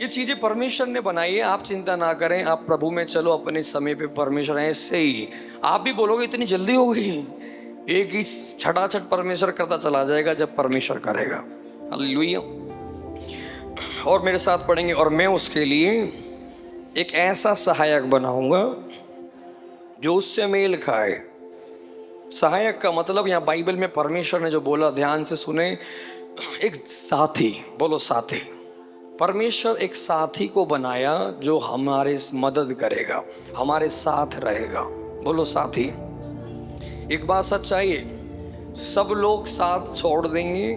ये चीज़ें परमेश्वर ने बनाई है, आप चिंता ना करें, आप प्रभु में चलो अपने समय पे। परमेश्वर ऐसे ही, आप भी बोलोगे इतनी जल्दी हो गई, एक ही छटाछट परमेश्वर करता चला जाएगा जब परमेश्वर करेगा। हालेलुया। और मेरे साथ पढ़ेंगे, और मैं उसके लिए एक ऐसा सहायक बनाऊंगा जो उससे मेल खाए। सहायक का मतलब यहाँ बाइबल में परमेश्वर ने जो बोला, ध्यान से सुने, एक साथी, बोलो साथी। परमेश्वर एक साथी को बनाया जो हमारे मदद करेगा, हमारे साथ रहेगा। बोलो साथी। एक बात सच्चाई है, सब लोग साथ छोड़ देंगे,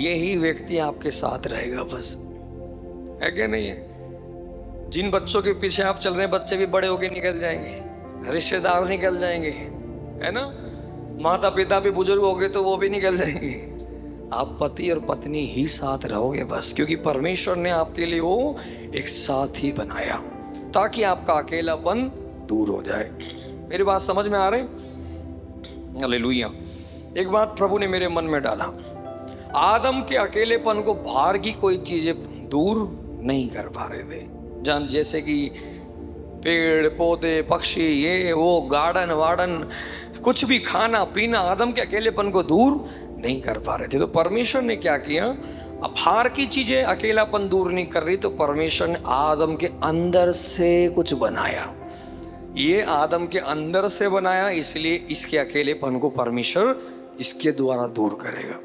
यही व्यक्ति आपके साथ रहेगा बस, है क्या नहीं है? जिन बच्चों के पीछे आप चल रहे हैं, बच्चे भी बड़े होके निकल जाएंगे, रिश्तेदार निकल जाएंगे, है ना? माता पिता भी बुजुर्ग हो गए तो वो भी निकल जाएंगे। आप पति और पत्नी ही साथ रहोगे बस, क्योंकि परमेश्वर ने आपके लिए वो एक साथी बनाया ताकि आपका अकेलापन दूर हो जाए। मेरी बात समझ में आ रही? हालेलुया। एक बात प्रभु ने मेरे मन में डाला, आदम के अकेलेपन को बाहर की कोई चीजें दूर नहीं कर पा रहे थे। जान, जैसे कि पेड़ पौधे, पक्षी, ये वो, गार्डन वार्डन, कुछ भी खाना पीना आदम के अकेलेपन को दूर नहीं कर पा रहे थे। तो परमेश्वर ने क्या किया, अब बाहर की चीजें अकेलापन दूर नहीं कर रही, तो परमेश्वर ने आदम के अंदर से कुछ बनाया। ये आदम के अंदर से बनाया, इसलिए इसके अकेलेपन को परमेश्वर इसके द्वारा दूर करेगा,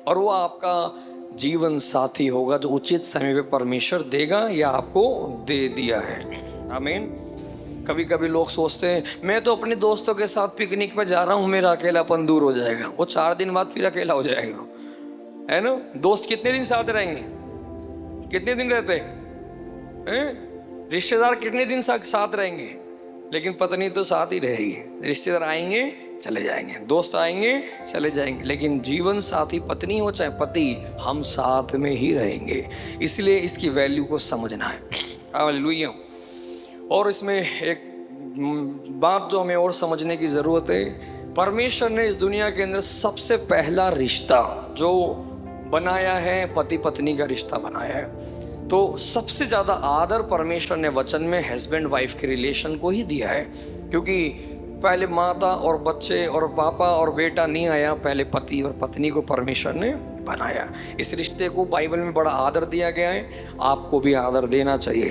और वो आपका जीवन साथी होगा जो उचित समय पे परमेश्वर देगा या आपको दे दिया है। आमीन। कभी कभी लोग सोचते हैं, मैं तो अपने दोस्तों के साथ पिकनिक पे जा रहा हूँ, मेरा अकेलापन दूर हो जाएगा। वो 4 दिन बाद फिर अकेला हो जाएगा, है ना? दोस्त कितने दिन साथ रहेंगे? कितने दिन रहते हैं? रिश्तेदार कितने दिन साथ रहेंगे? लेकिन पत्नी तो साथ ही रहेगी। रिश्तेदार आएंगे चले जाएंगे, दोस्त आएंगे चले जाएंगे, लेकिन जीवन साथी पत्नी हो चाहे पति, हम साथ में ही रहेंगे। इसलिए इसकी वैल्यू को समझना है। हालेलुया। और इसमें एक बात जो हमें और समझने की ज़रूरत है, परमेश्वर ने इस दुनिया के अंदर सबसे पहला रिश्ता जो बनाया है, पति पत्नी का रिश्ता बनाया है। तो सबसे ज़्यादा आदर परमेश्वर ने वचन में हस्बैंड वाइफ के रिलेशन को ही दिया है, क्योंकि पहले माता और बच्चे और पापा और बेटा नहीं आया, पहले पति और पत्नी को परमेश्वर ने बनाया। इस रिश्ते को बाइबल में बड़ा आदर दिया गया है, आपको भी आदर देना चाहिए।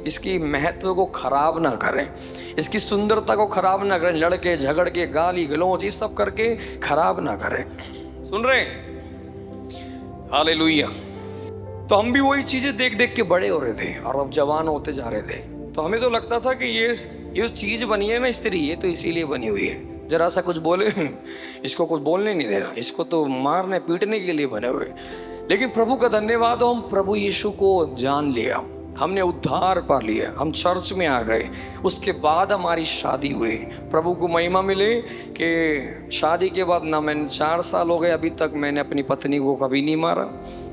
इसकी महत्व को खराब ना करें, इसकी सुंदरता को खराब ना करें, लड़के झगड़ के गाली गलौज ये सब करके खराब ना करें। सुन रहे? हालेलुया। तो हम भी वही चीजें देख देख के बड़े हो रहे थे, और अब जवान होते जा रहे थे। तो हमें तो लगता था कि ये चीज बनी है ना स्त्री, ये तो इसीलिए बनी हुई है, जरा सा कुछ बोले इसको कुछ बोलने नहीं देना, इसको तो मारने पीटने के लिए बने हुए। लेकिन प्रभु का धन्यवाद, हम प्रभु यीशु को जान लिया, हमने उद्धार पा लिया, हम चर्च में आ गए, उसके बाद हमारी शादी हुई। प्रभु को महिमा मिले कि शादी के बाद ना मैंने 4 साल हो गए अभी तक मैंने अपनी पत्नी को कभी नहीं मारा।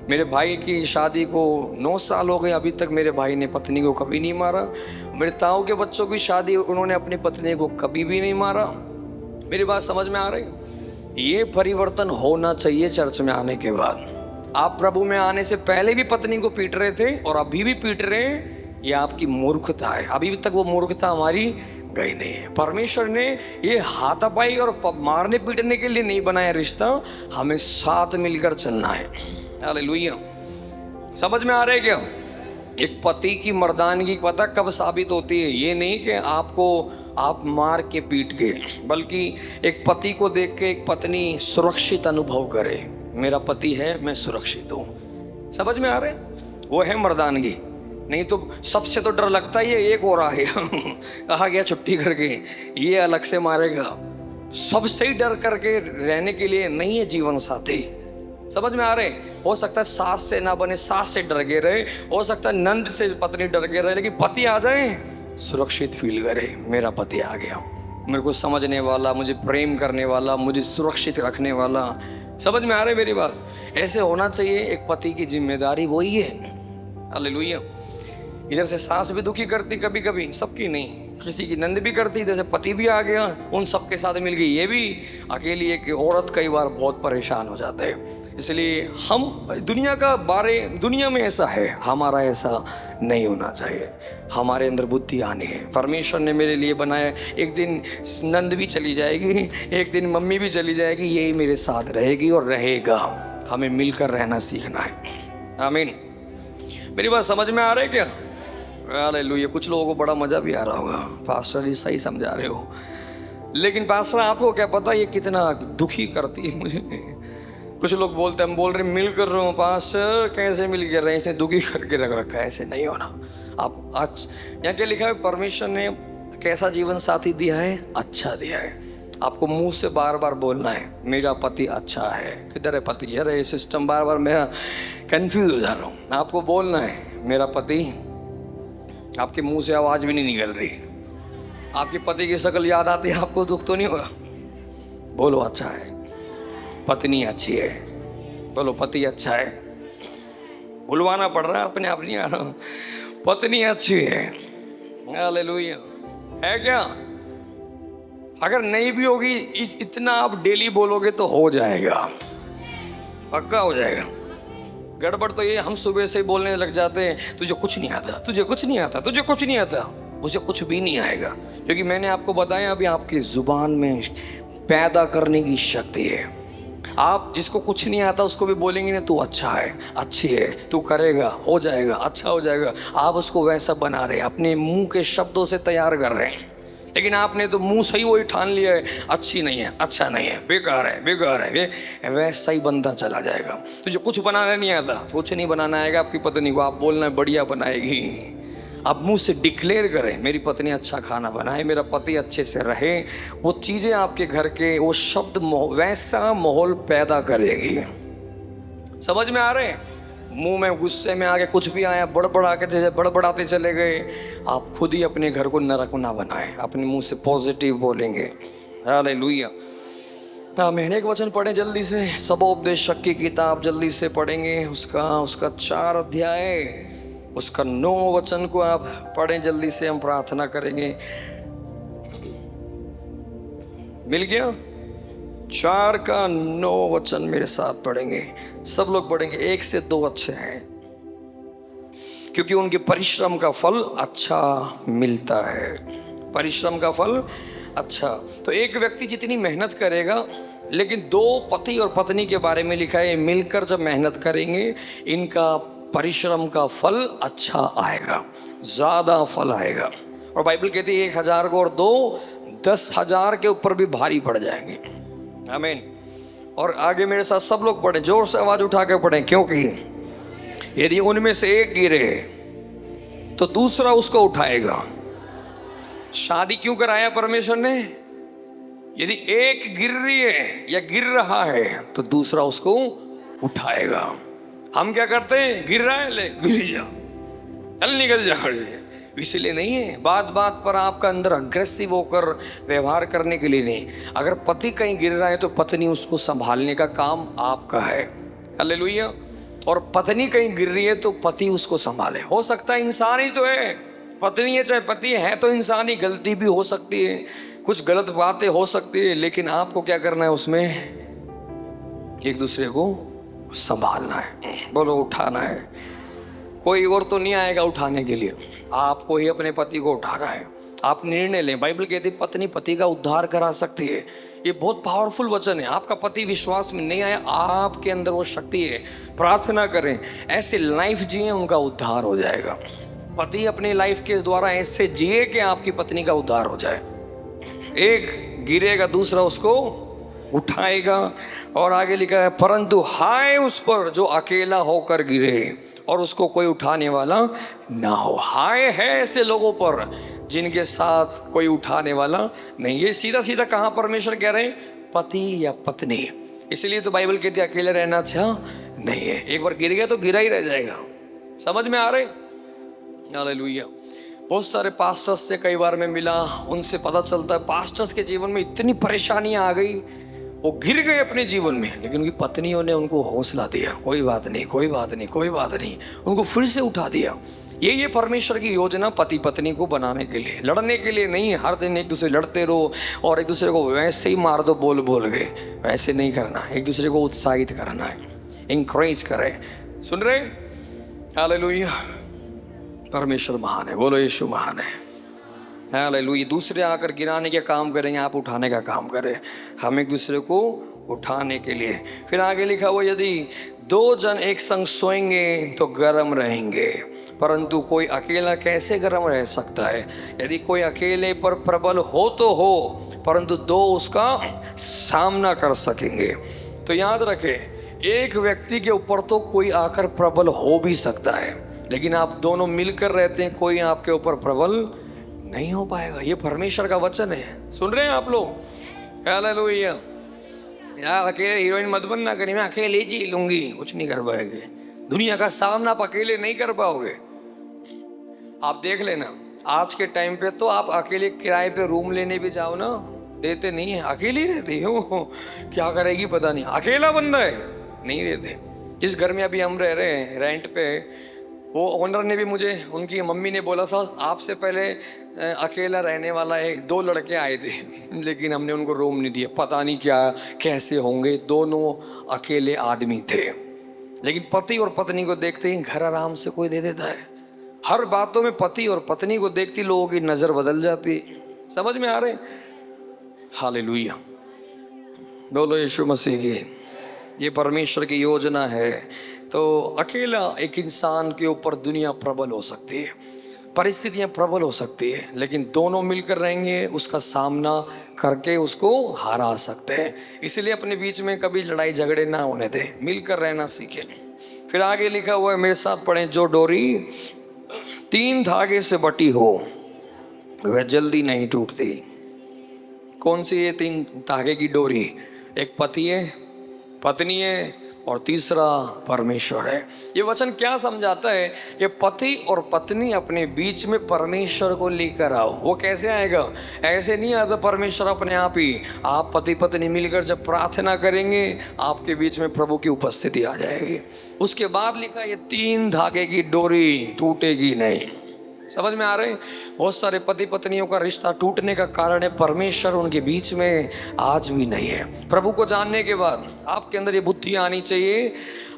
मेरे भाई की शादी को 9 साल हो गए, अभी तक मेरे भाई ने पत्नी को कभी नहीं मारा। मेरे ताऊ के बच्चों की शादी, उन्होंने अपनी पत्नी को कभी भी नहीं मारा। मेरी बात समझ में आ रही? ये परिवर्तन होना चाहिए चर्च में आने के बाद। आप प्रभु में आने से पहले भी पत्नी को पीट रहे थे और अभी भी पीट रहे हैं, ये आपकी मूर्खता है। अभी तक वो मूर्खता हमारी गई नहीं है। परमेश्वर ने ये हाथापाई और मारने पीटने के लिए नहीं बनाया रिश्ता, हमें साथ मिलकर चलना है। हालेलुया। समझ में आ रहा है क्या? एक पति की मर्दानगी पता कब साबित होती है? ये नहीं कि आप मार के पीट के, बल्कि एक पति को देख के एक पत्नी सुरक्षित अनुभव करे, मेरा पति है, मैं सुरक्षित हूँ। समझ में आ रहे? वो है मर्दानगी। नहीं तो सबसे तो डर लगता है, ये एक और आ गया कहा गया छुट्टी करके, ये अलग से मारेगा। सबसे ही डर करके रहने के लिए नहीं है जीवन साथी। समझ में आ रहे? हो सकता है सास से ना बने, सास से डर के रहे, हो सकता है नंद से पत्नी डर के रहे, लेकिन पति आ जाए सुरक्षित फील करे, मेरा पति आ गया, मेरे को समझने वाला, मुझे प्रेम करने वाला, मुझे सुरक्षित रखने वाला। समझ में आ रही मेरी बात? ऐसे होना चाहिए। एक पति की जिम्मेदारी वही है। हालेलुया। इधर से सास भी दुखी करती कभी कभी, सबकी नहीं, किसी की नंद भी करती, जैसे पति भी आ गया उन सब के साथ मिल गई, ये भी अकेली एक औरत कई बार बहुत परेशान हो जाता है। इसलिए हम दुनिया में ऐसा है, हमारा ऐसा नहीं होना चाहिए। हमारे अंदर बुद्धि आनी है। परमेश्वर ने मेरे लिए बनाया, एक दिन नंद भी चली जाएगी, एक दिन मम्मी भी चली जाएगी, यही मेरे साथ रहेगी और रहेगा। हमें मिलकर रहना सीखना है। आमीन। मेरी बात समझ में आ रहा है क्या? हालेलुया। कुछ लोगों को बड़ा मज़ा भी आ रहा होगा, पास्टर जी सही समझा रहे हो, लेकिन पास्टर आपको क्या पता ये कितना दुखी करती है मुझे। कुछ लोग बोलते हैं, हम बोल रहे मिल कर रहे हो पास्टर, कैसे मिल कर रहे हैं, इसने दुखी करके रख रखा है। ऐसे नहीं होना। आप आज यहाँ क्या लिखा है, परमेश्वर ने कैसा जीवन साथी दिया है? अच्छा दिया है। आपको मुंह से बार बार बोलना है मेरा पति अच्छा है। किधर है पति? अरे सिस्टम बार बार मेरा कंफ्यूज हो जा रहा हूँ। आपको बोलना है मेरा पति। आपके मुंह से आवाज़ भी नहीं निकल रही, आपके पति की शक्ल याद आती है, आपको दुख तो नहीं हो रहा? बोलो अच्छा है, पत्नी अच्छी है। बोलो पति अच्छा है। बुलवाना पड़ रहा है, अपने आप नहीं आ रहा। पत्नी अच्छी है। हालेलुया। है क्या? अगर नहीं भी होगी, इतना आप डेली बोलोगे तो हो जाएगा, पक्का हो जाएगा। गड़बड़ तो ये, हम सुबह से बोलने लग जाते हैं तुझे कुछ नहीं आता, तुझे कुछ नहीं आता, तुझे कुछ नहीं आता। उसे कुछ भी नहीं आएगा, क्योंकि मैंने आपको बताया अभी आपकी जुबान में पैदा करने की शक्ति है। आप जिसको कुछ नहीं आता उसको भी बोलेंगे ना तू अच्छा है, अच्छी है, तू करेगा, हो जाएगा, अच्छा हो जाएगा। आप उसको वैसा बना रहे हैं, अपने मुंह के शब्दों से तैयार कर रहे हैं। लेकिन आपने तो मुंह से ही वही ठान लिया है, अच्छी नहीं है, अच्छा नहीं है, बेकार है, बेकार है, वैसा ही बनता चला जाएगा। तुझे कुछ बनाना नहीं आता, कुछ नहीं बनाना आएगा आपकी पत्नी को। आप बोलना बढ़िया बनाएगी। आप मुंह से डिक्लेयर करें मेरी पत्नी अच्छा खाना बनाए, मेरा पति अच्छे से रहे। वो चीज़ें आपके घर के, वो शब्द वैसा माहौल पैदा करेगी। समझ में आ रहे हैं? मुंह में गुस्से में आके कुछ भी आया, बड़बड़ाते चले गए। आप खुद ही अपने घर को नरक ना बनाएं, अपने मुंह से पॉजिटिव बोलेंगे। हालेलुया। आमीन। एक वचन पढ़ें जल्दी से, सबोपदेशक की किताब जल्दी से पढ़ेंगे, उसका 4 अध्याय, उसका 9 वचन को आप पढ़ें जल्दी से। हम प्रार्थना करेंगे। मिल गया? 4 का 9 वचन मेरे साथ पढ़ेंगे, सब लोग पढ़ेंगे। 1 से 2 अच्छे हैं, क्योंकि उनके परिश्रम का फल अच्छा मिलता है। परिश्रम का फल अच्छा। तो एक व्यक्ति जितनी मेहनत करेगा, लेकिन 2 पति और पत्नी के बारे में लिखा है, मिलकर जब मेहनत करेंगे इनका परिश्रम का फल अच्छा आएगा, ज़्यादा फल आएगा। और बाइबल कहती है 1000 को और 2 10,000 के ऊपर भी भारी पड़ जाएंगे। आमीन। और आगे मेरे साथ सब लोग पढ़ें, जोर से आवाज उठा के पढ़ें, क्योंकि यदि उनमें से एक गिरे तो दूसरा उसको उठाएगा। शादी क्यों कराया परमेश्वर ने? यदि एक गिर रही है या गिर रहा है तो दूसरा उसको उठाएगा। हम क्या करते हैं? गिर रहा है, ले गिर जा, चल निकल जा। इसलिए नहीं है, बात बात पर आपका अंदर अग्रेसिव होकर व्यवहार करने के लिए नहीं। अगर पति कहीं गिर रहा है तो पत्नी उसको संभालने का काम आपका है। हालेलुया। और पत्नी कहीं गिर रही है तो पति उसको संभाले। हो सकता है इंसान ही तो है, पत्नी है चाहे पति है तो इंसान ही, गलती भी हो सकती है, कुछ गलत बातें हो सकती है, लेकिन आपको क्या करना है? उसमें एक दूसरे को संभालना है। बोलो उठाना है। कोई और तो नहीं आएगा उठाने के लिए, आपको ही अपने पति को उठाना है। आप निर्णय लें। बाइबल कहती है पत्नी पति का उद्धार करा सकती है। ये बहुत पावरफुल वचन है। आपका पति विश्वास में नहीं आया, आपके अंदर वो शक्ति है। प्रार्थना करें, ऐसे लाइफ जिए उनका उद्धार हो जाएगा। पति अपनी लाइफ के द्वारा ऐसे जिए कि आपकी पत्नी का उद्धार हो जाए। एक गिरेगा दूसरा उसको उठाएगा। और आगे लिखा है परंतु हाय उस पर जो अकेला होकर गिरे और उसको कोई उठाने वाला ना हो। हाय है ऐसे लोगों पर जिनके साथ कोई उठाने वाला नहीं। ये सीधा सीधा कहाँ परमेश्वर कह रहे हैं? पति या पत्नी। इसलिए तो बाइबल कहती है अकेले रहना अच्छा नहीं है। एक बार गिर गया तो गिरा ही रह जाएगा। समझ में आ रहे? हालेलुया। बहुत सारे पास्टर्स से कई बार मैं मिला, उनसे पता चलता है पास्टर्स के जीवन में इतनी परेशानियां आ गई, वो गिर गए अपने जीवन में, लेकिन उनकी पत्नियों ने उनको हौसला दिया, कोई बात नहीं, कोई बात नहीं, कोई बात नहीं, उनको फिर से उठा दिया। ये परमेश्वर की योजना पति पत्नी को बनाने के लिए, लड़ने के लिए नहीं। हर दिन एक दूसरे लड़ते रहो और एक दूसरे को वैसे ही मार दो बोल बोल के, वैसे नहीं करना। एक दूसरे को उत्साहित करना है, इंकरेज करें। सुन रहे? हालेलुया। परमेश्वर महान है, बोलो यीशु महान है। हालेलुया। दूसरे आकर गिराने के काम करेंगे, आप उठाने का काम करें। हम एक दूसरे को उठाने के लिए। फिर आगे लिखा हुआ, यदि दो जन एक संग सोएंगे तो गर्म रहेंगे, परंतु कोई अकेला कैसे गर्म रह सकता है? यदि कोई अकेले पर प्रबल हो तो हो, परंतु दो उसका सामना कर सकेंगे। तो याद रखें, एक व्यक्ति के ऊपर तो कोई आकर प्रबल हो भी सकता है, लेकिन आप दोनों मिलकर रहते हैं, कोई आपके ऊपर प्रबल नहीं हो पाएगा। ये परमेश्वर का वचन है। सुन रहे हैं आप लोग? हालेलुया। यार अकेले हीरोइन मत बनना करी, मैं अकेले जी लूंगी, कुछ नहीं कर पाएंगे। दुनिया का सामना आप अकेले नहीं कर पाओगे। आप देख लेना, आज के टाइम पे तो आप अकेले किराए पे रूम लेने भी जाओ ना, देते नहीं है। अकेली रहती हो, क्या करेगी पता नहीं, अकेला बंदा है, नहीं देते। जिस घर में अभी हम रह रहे हैं रेंट पे, वो ओनर ने भी मुझे, उनकी मम्मी ने बोला था आपसे पहले अकेला रहने वाला एक दो लड़के आए थे, लेकिन हमने उनको रूम नहीं दिया। पता नहीं क्या कैसे होंगे, दोनों अकेले आदमी थे। लेकिन पति और पत्नी को देखते ही घर आराम से कोई दे देता है। हर बातों में पति और पत्नी को देखती लोगों की नज़र बदल जाती। समझ में आ रहे? हालेलुया, बोलो यीशु मसीह की। ये परमेश्वर की योजना है। तो अकेला एक इंसान के ऊपर दुनिया प्रबल हो सकती है, परिस्थितियां प्रबल हो सकती है, लेकिन दोनों मिलकर रहेंगे, उसका सामना करके उसको हरा सकते हैं। इसलिए अपने बीच में कभी लड़ाई झगड़े ना होने दें, मिलकर रहना सीखें। फिर आगे लिखा हुआ है, मेरे साथ पढ़ें, जो डोरी 3 धागे से बटी हो वह जल्दी नहीं टूटती। कौन सी ये 3 धागे की डोरी? एक पति है, पत्नी है, और तीसरा परमेश्वर है। ये वचन क्या समझाता है कि पति और पत्नी अपने बीच में परमेश्वर को लेकर आओ। वो कैसे आएगा? ऐसे नहीं आता परमेश्वर अपने आप ही। आप पति पत्नी मिलकर जब प्रार्थना करेंगे, आपके बीच में प्रभु की उपस्थिति आ जाएगी। उसके बाद लिखा, ये 3 धागे की डोरी टूटेगी नहीं। समझ में आ रहे? बहुत सारे पति पत्नियों का रिश्ता टूटने का कारण है परमेश्वर उनके बीच में आज भी नहीं है। प्रभु को जानने के बाद आपके अंदर ये बुद्धि आनी चाहिए।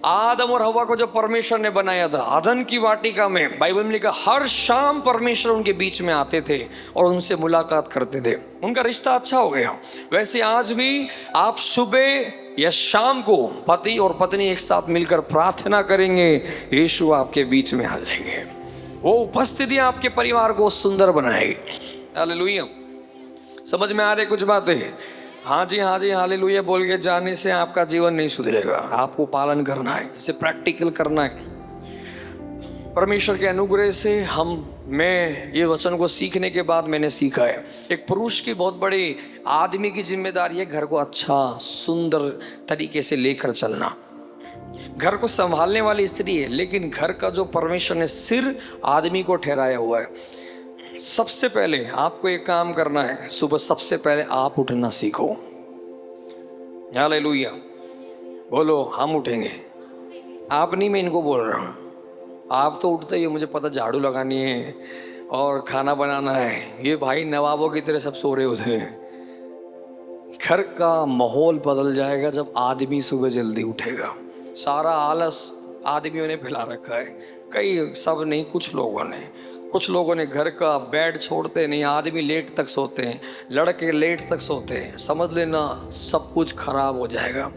आदम और हवा को जब परमेश्वर ने बनाया था, अदन की वाटिका में, बाइबल में लिखा, हर शाम परमेश्वर उनके बीच में आते थे और उनसे मुलाकात करते थे। उनका रिश्ता अच्छा हो गया। वैसे आज भी आप सुबह या शाम को पति और पत्नी एक साथ मिलकर प्रार्थना करेंगे, यीशु आपके बीच में आ जाएंगे। वो उपस्थिति आपके परिवार को सुंदर बनाएगी। हालेलुया। समझ में आ रही कुछ बातें? हाँ जी, हाँ जी, हालेलुया बोल के जाने से आपका जीवन नहीं सुधरेगा। आपको पालन करना है, इसे प्रैक्टिकल करना है। परमेश्वर के अनुग्रह से मैं ये वचन को सीखने के बाद मैंने सीखा है, एक पुरुष की बहुत बड़ी आदमी की जिम्मेदारी है घर को अच्छा सुंदर तरीके से लेकर चलना। घर को संभालने वाली स्त्री है, लेकिन घर का जो परमेश्वर ने सिर आदमी को ठहराया हुआ है। सबसे पहले आपको एक काम करना है, सुबह सबसे पहले आप उठना सीखो। हालेलुया, बोलो हम उठेंगे। आप नहीं, मैं इनको बोल रहा हूँ। आप तो उठते ही हो, मुझे पता झाड़ू लगानी है और खाना बनाना है। ये भाई नवाबों की तरह सब सो रहे होते हैं। घर का माहौल बदल जाएगा जब आदमी सुबह जल्दी उठेगा। सारा आलस आदमियों ने फैला रखा है। कई, सब नहीं, कुछ लोगों ने घर का बेड छोड़ते नहीं, आदमी लेट तक सोते हैं, लड़के लेट तक सोते हैं। समझ लेना सब कुछ खराब हो जाएगा।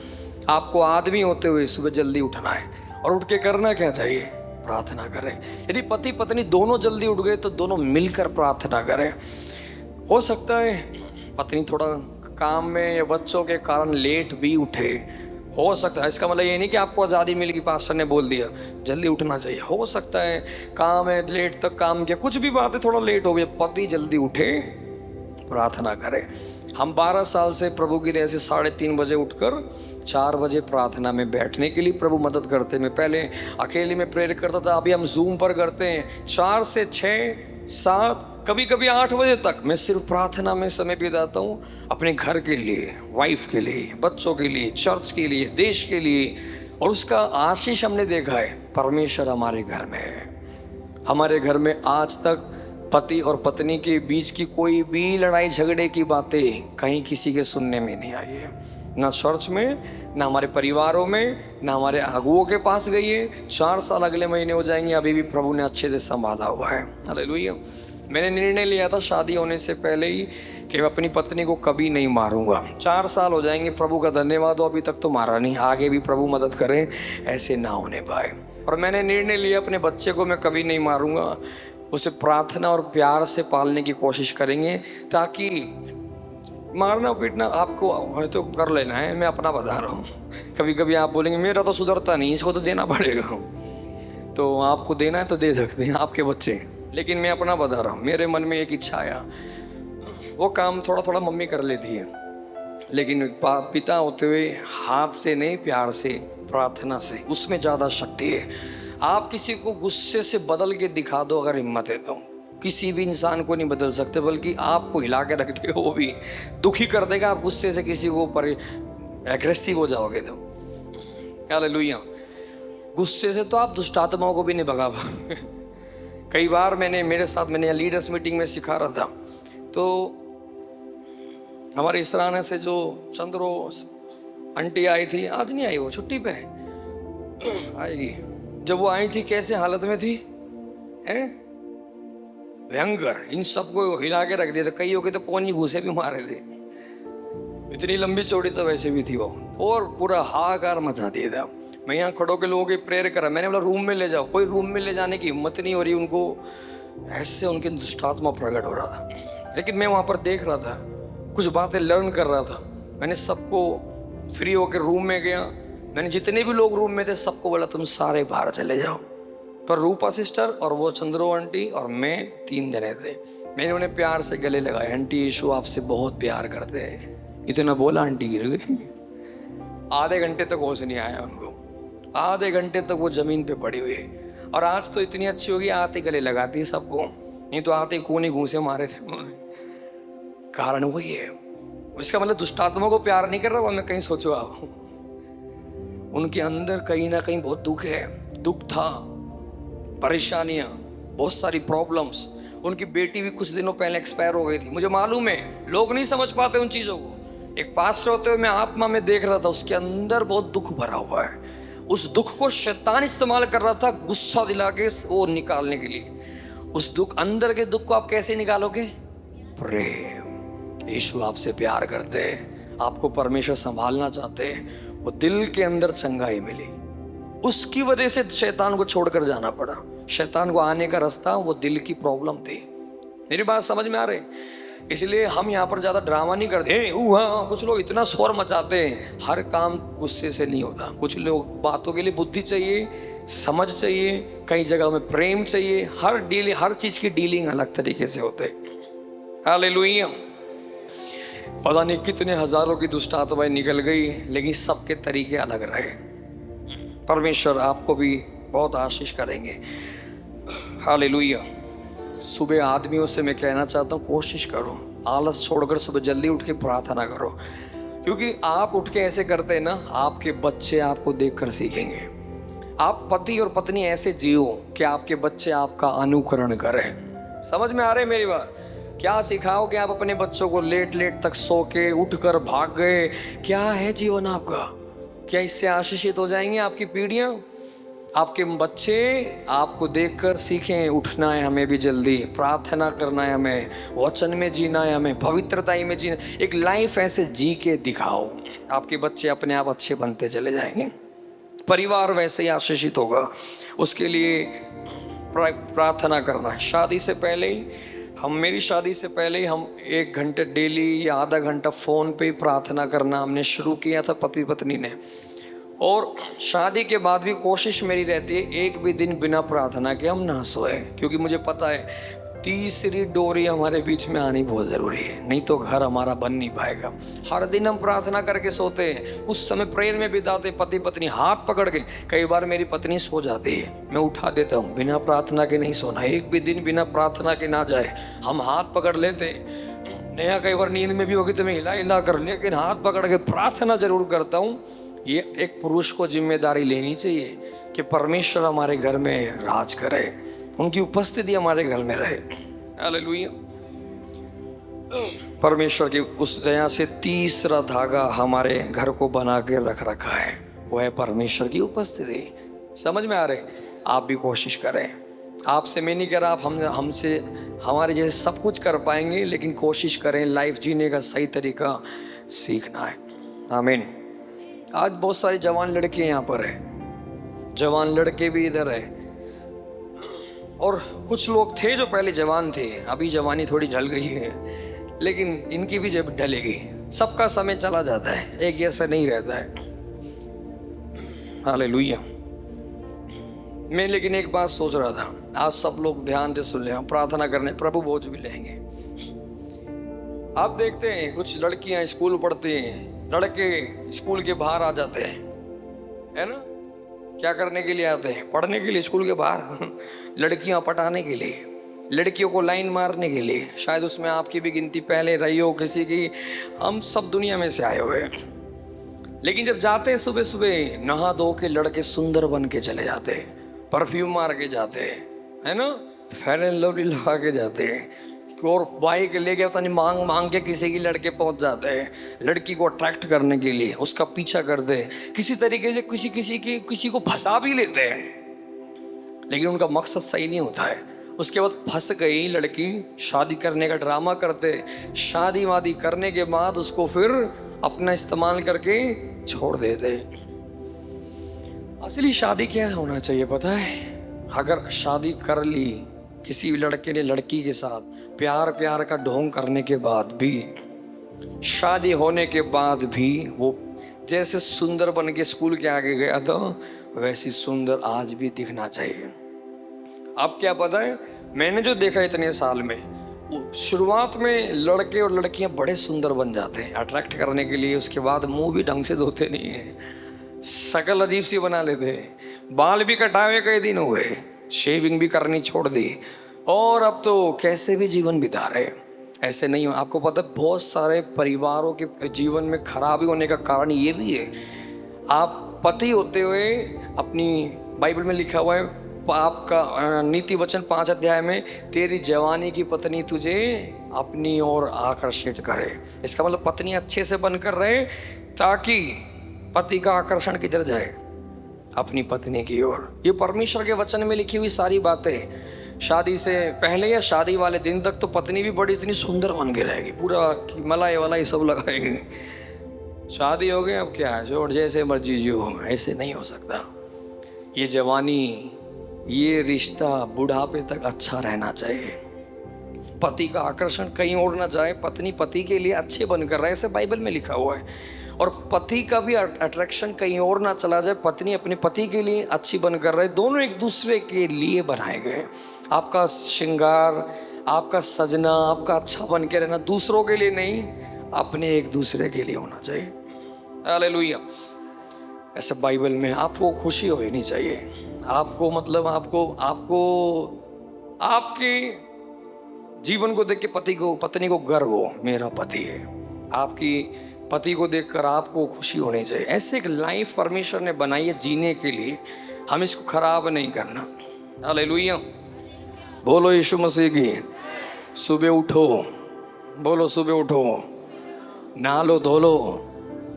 आपको आदमी होते हुए सुबह जल्दी उठना है, और उठ के करना क्या चाहिए? प्रार्थना करें। यदि पति पत्नी दोनों जल्दी उठ गए तो दोनों मिलकर प्रार्थना करें। हो सकता है पत्नी थोड़ा काम में या बच्चों के कारण लेट भी उठे, हो सकता है। इसका मतलब ये नहीं कि आपको आज़ादी मिल गई, पास्टर ने बोल दिया जल्दी उठना चाहिए। हो सकता है काम है, लेट तक काम किया, कुछ भी बात है, थोड़ा लेट हो गया, पति जल्दी उठे, प्रार्थना करें। हम 12 साल से प्रभु की दया से 3:30 बजे उठकर 4 बजे प्रार्थना में बैठने के लिए प्रभु मदद करते। मैं पहले अकेले में प्रेयर करता था, अभी हम जूम पर करते हैं। 4 से 6, 7, कभी कभी 8 बजे तक मैं सिर्फ प्रार्थना में समय बिताता हूँ, अपने घर के लिए, वाइफ के लिए, बच्चों के लिए, चर्च के लिए, देश के लिए। और उसका आशीष हमने देखा है, परमेश्वर हमारे घर में है। हमारे घर में आज तक पति और पत्नी के बीच की कोई भी लड़ाई झगड़े की बातें कहीं किसी के सुनने में नहीं आई है, ना चर्च में, ना हमारे परिवारों में, ना हमारे अगुओं के पास गई है। 4 साल अगले महीने हो जाएंगे, अभी भी प्रभु ने अच्छे से संभाला हुआ है। हालेलुया। मैंने निर्णय लिया था शादी होने से पहले ही कि मैं अपनी पत्नी को कभी नहीं मारूंगा। 4 साल हो जाएंगे, प्रभु का धन्यवाद हो, अभी तक तो मारा नहीं, आगे भी प्रभु मदद करे ऐसे ना होने पाए। और मैंने निर्णय लिया अपने बच्चे को मैं कभी नहीं मारूंगा, उसे प्रार्थना और प्यार से पालने की कोशिश करेंगे, ताकि मारना पीटना आपको है तो कर लेना है, मैं अपना बता रहा हूँ। कभी कभी आप बोलेंगे मेरा तो सुधरता नहीं, इसको तो देना पड़ेगा, तो आपको देना है तो दे सकते हैं आपके बच्चे, लेकिन मैं अपना बता रहा हूँ। मेरे मन में एक इच्छा आया, वो काम थोड़ा थोड़ा मम्मी कर लेती है, लेकिन पिता होते हुए हाथ से नहीं, प्यार से, प्रार्थना से, उसमें ज़्यादा शक्ति है। आप किसी को गुस्से से बदल के दिखा दो अगर हिम्मत है तो, किसी भी इंसान को नहीं बदल सकते, बल्कि आपको हिला के रख देगा, वो भी दुखी कर देगा। आप गुस्से से किसी को पर एग्रेसिव हो जाओगे तो, हालेलुया। गुस्से से तो आप दुष्ट आत्माओं को भी नहीं भगा पाओगे। कई बार मैंने लीडर्स मीटिंग में सिखा रहा था, तो हमारे इसराने से जो चंद्रो आंटी आई थी, आज नहीं आई, वो छुट्टी पे आएगी। जब वो आई थी कैसे हालत में थी, हैं भयंकर, इन सबको हिला के रख दिया था। कईयों के तो कोनी घूसे भी मारे थे, इतनी लंबी चौड़ी तो वैसे भी थी वो, और पूरा हाहाकार मचा दिया था। मैं यहाँ खड़ो के लोगों की प्रेयर करा, मैंने बोला रूम में ले जाओ, कोई रूम में ले जाने की हिम्मत नहीं हो रही उनको, ऐसे उनके दुष्टात्मा प्रकट हो रहा था। लेकिन मैं वहाँ पर देख रहा था, कुछ बातें लर्न कर रहा था। मैंने सबको फ्री होकर रूम में गया, मैंने जितने भी लोग रूम में थे सबको बोला तुम सारे बाहर चले जाओ। पर रूपा सिस्टर और वो चंद्रो आंटी और मैं 3 जने थे। मैंने उन्हें प्यार से गले लगाए, आंटी यीशु आपसे बहुत प्यार करते हैं, इतना बोला आंटी गिर गई। आधे घंटे तक होश नहीं आया उनको, आधे घंटे तक वो जमीन पे पड़ी हुई। और आज तो इतनी अच्छी होगी, आते गले लगाती है सबको, नहीं तो आते कोने घूसे मारे थे उन्होंने। कारण वही है, इसका मतलब दुष्टात्मा को प्यार नहीं कर रहा हूँ मैं, कहीं सोचो आप, उनके अंदर कहीं ना कहीं बहुत दुख है, दुख था, परेशानियां, बहुत सारी प्रॉब्लम्स। उनकी बेटी भी कुछ दिनों पहले एक्सपायर हो गई थी, मुझे मालूम है, लोग नहीं समझ पाते उन चीज़ों को। एक पास्टर होते हुए मैं आत्मा में देख रहा था, उसके अंदर बहुत दुख भरा हुआ है। उस दुख को शैतान इस्तेमाल कर रहा था गुस्सा दिला के वो निकालने के लिए। उस दुख, अंदर के दुख को आप कैसे निकालोगे? प्रेम। यीशु आपसे प्यार करते हैं, आपको परमेश्वर संभालना चाहते हैं, वो दिल के अंदर चंगाई मिली, उसकी वजह से शैतान को छोड़कर जाना पड़ा। शैतान को आने का रास्ता वो दिल की प्रॉब्लम थी। मेरी बात समझ में आ रही? इसलिए हम यहाँ पर ज़्यादा ड्रामा नहीं करते। हाँ, कुछ लोग इतना शोर मचाते हैं, हर काम गुस्से से नहीं होता। कुछ लोग बातों के लिए बुद्धि चाहिए, समझ चाहिए, कई जगह में प्रेम चाहिए। हर चीज़ की डीलिंग अलग तरीके से होते। हालेलुया। पता नहीं कितने हजारों की दुष्ट आत्माएं निकल गई, लेकिन सबके तरीके अलग रहे। परमेश्वर आपको भी बहुत आशीष करेंगे। हालेलुया। सुबह आदमियों से मैं कहना चाहता हूँ, कोशिश करो, आलस छोड़कर सुबह जल्दी उठ के प्रार्थना करो, क्योंकि आप उठ के ऐसे करते हैं ना, आपके बच्चे आपको देखकर सीखेंगे। आप पति और पत्नी ऐसे जियो कि आपके बच्चे आपका अनुकरण करें। समझ में आ रहे मेरी बात? क्या सिखाओ कि आप अपने बच्चों को लेट तक सो के उठकर भाग गए? क्या है जीवन आपका? क्या इससे आशीषित हो जाएंगे आपकी पीढ़ियां? आपके बच्चे आपको देखकर सीखें, उठना है हमें भी जल्दी, प्रार्थना करना है हमें, वचन में जीना है हमें, पवित्रताई में जीना। एक लाइफ ऐसे जी के दिखाओ, आपके बच्चे अपने आप अच्छे बनते चले जाएंगे, परिवार वैसे ही आशीषित होगा। उसके लिए प्रार्थना करना है। शादी से पहले ही मेरी शादी से पहले ही हम 1 घंटे डेली या आधा घंटा फ़ोन पे ही प्रार्थना करना हमने शुरू किया था पति पत्नी ने। और शादी के बाद भी कोशिश मेरी रहती है एक भी दिन बिना प्रार्थना के हम ना सोए, क्योंकि मुझे पता है तीसरी डोरी हमारे बीच में आनी बहुत ज़रूरी है, नहीं तो घर हमारा बन नहीं पाएगा। हर दिन हम प्रार्थना करके सोते हैं, कुछ समय प्रेयर में बिताते, पति पत्नी हाथ पकड़ के। कई बार मेरी पत्नी सो जाती है, मैं उठा देता हूँ, बिना प्रार्थना के नहीं सोना, एक भी दिन बिना प्रार्थना के ना जाए। हम हाथ पकड़ लेते, नया कई बार नींद में भी होगी तो मैं हिला कर, लेकिन हाथ पकड़ के प्रार्थना जरूर करता हूँ। ये एक पुरुष को जिम्मेदारी लेनी चाहिए कि परमेश्वर हमारे घर में राज करे। उनकी उपस्थिति हमारे घर में रहे। हालेलुया। परमेश्वर की उस दया से तीसरा धागा हमारे घर को बना के रख रखा है, वो है परमेश्वर की उपस्थिति। समझ में आ रहे? आप भी कोशिश करें। आपसे मैं नहीं कह रहा आप हमसे हमारे जैसे सब कुछ कर पाएंगे, लेकिन कोशिश करें, लाइफ जीने का सही तरीका सीखना है। आमीन। आज बहुत सारे जवान लड़के यहाँ पर हैं, जवान लड़के भी इधर है, और कुछ लोग थे जो पहले जवान थे, अभी जवानी थोड़ी ढल गई है, लेकिन इनकी भी जब ढलेगी। सबका समय चला जाता है, एक जैसा नहीं रहता है। हालेलुया। मैं लेकिन एक बात सोच रहा था, आज सब लोग ध्यान से सुन लें, प्रार्थना करने, प्रभु बोझ भी लेंगे। आप देखते हैं कुछ लड़कियां स्कूल पढ़ती हैं, लड़के स्कूल के बाहर आ जाते हैं, है ना? क्या करने के लिए आते हैं? पढ़ने के लिए स्कूल के बाहर। लड़कियां पटाने के लिए, लड़कियों को लाइन मारने के लिए। शायद उसमें आपकी भी गिनती पहले रही हो किसी की। हम सब दुनिया में से आए हुए हैं, लेकिन जब जाते हैं सुबह सुबह नहा धो के लड़के सुंदर बन के चले जाते हैं, परफ्यूम मार के जाते हैं, है ना, फेयर एंड लवली लगा के जाते हैं, और बाइक लेके पता नहीं मांग मांग के किसी की लड़के पहुंच जाते हैं, लड़की को अट्रैक्ट करने के लिए उसका पीछा करते हैं, किसी तरीके से किसी को फंसा भी लेते हैं, लेकिन उनका मकसद सही नहीं होता है। उसके बाद फंस गई लड़की, शादी करने का ड्रामा करते, शादी वादी करने के बाद उसको फिर अपना इस्तेमाल करके छोड़ देते। असली शादी क्या होना चाहिए पता है? अगर शादी कर ली किसी लड़के ने लड़की के साथ, प्यार का ढोंग करने के बाद भी, शादी होने के बाद भी वो जैसे सुंदर बन के स्कूल के आगे गया था, वैसी सुंदर आज भी दिखना चाहिए। अब क्या पता है, मैंने जो देखा इतने साल में, शुरुआत में लड़के और लड़कियां बड़े सुंदर बन जाते हैं अट्रैक्ट करने के लिए, उसके बाद मुंह भी ढंग से धोते नहीं है, शकल अजीब सी बना लेते हैं, बाल भी कटाए कई दिन हुए, शेविंग भी करनी छोड़ दी, और अब तो कैसे भी जीवन बिता रहे। ऐसे नहीं हो। आपको पता है बहुत सारे परिवारों के जीवन में खराबी होने का कारण ये भी है, आप पति होते हुए अपनी, बाइबल में लिखा हुआ है आपका नीति वचन 5 अध्याय में, तेरी जवानी की पत्नी तुझे अपनी ओर आकर्षित करे। इसका मतलब पत्नी अच्छे से बनकर रहे, ताकि पति का आकर्षण किधर जाए? अपनी पत्नी की ओर। ये परमेश्वर के वचन में लिखी हुई सारी बातें। शादी से पहले या शादी वाले दिन तक तो पत्नी भी बड़ी इतनी सुंदर बन के रहेगी, पूरा मलाई वलाई सब लगाएगी। शादी हो गई, अब क्या है, जो जैसे मर्जी जो, ऐसे नहीं हो सकता। ये जवानी, ये रिश्ता बुढ़ापे तक अच्छा रहना चाहिए। पति का आकर्षण कहीं और ना जाए, पत्नी पति के लिए अच्छे बनकर रहे, ऐसे बाइबल में लिखा हुआ है। और पति का भी अट्रैक्शन कहीं और ना चला जाए, पत्नी अपने पति के लिए अच्छी बनकर रहे। दोनों एक दूसरे के लिए बनाए गए। आपका श्रृंगार, आपका सजना, आपका अच्छा बन के रहना दूसरों के लिए नहीं, अपने एक दूसरे के लिए होना चाहिए। हालेलुया। ऐसे बाइबल में आपको खुशी होनी चाहिए। आपको मतलब आपको आपके जीवन को देख के पत्नी को गर्व हो, मेरा पति है। आपकी पति को देखकर आपको खुशी होनी चाहिए। ऐसे एक लाइफ परमेश्वर ने बनाई है जीने के लिए, हम इसको खराब नहीं करना। हालेलुया। बोलो यीशु मसीह की। सुबह उठो, बोलो सुबह उठो, नहा लो धो लो,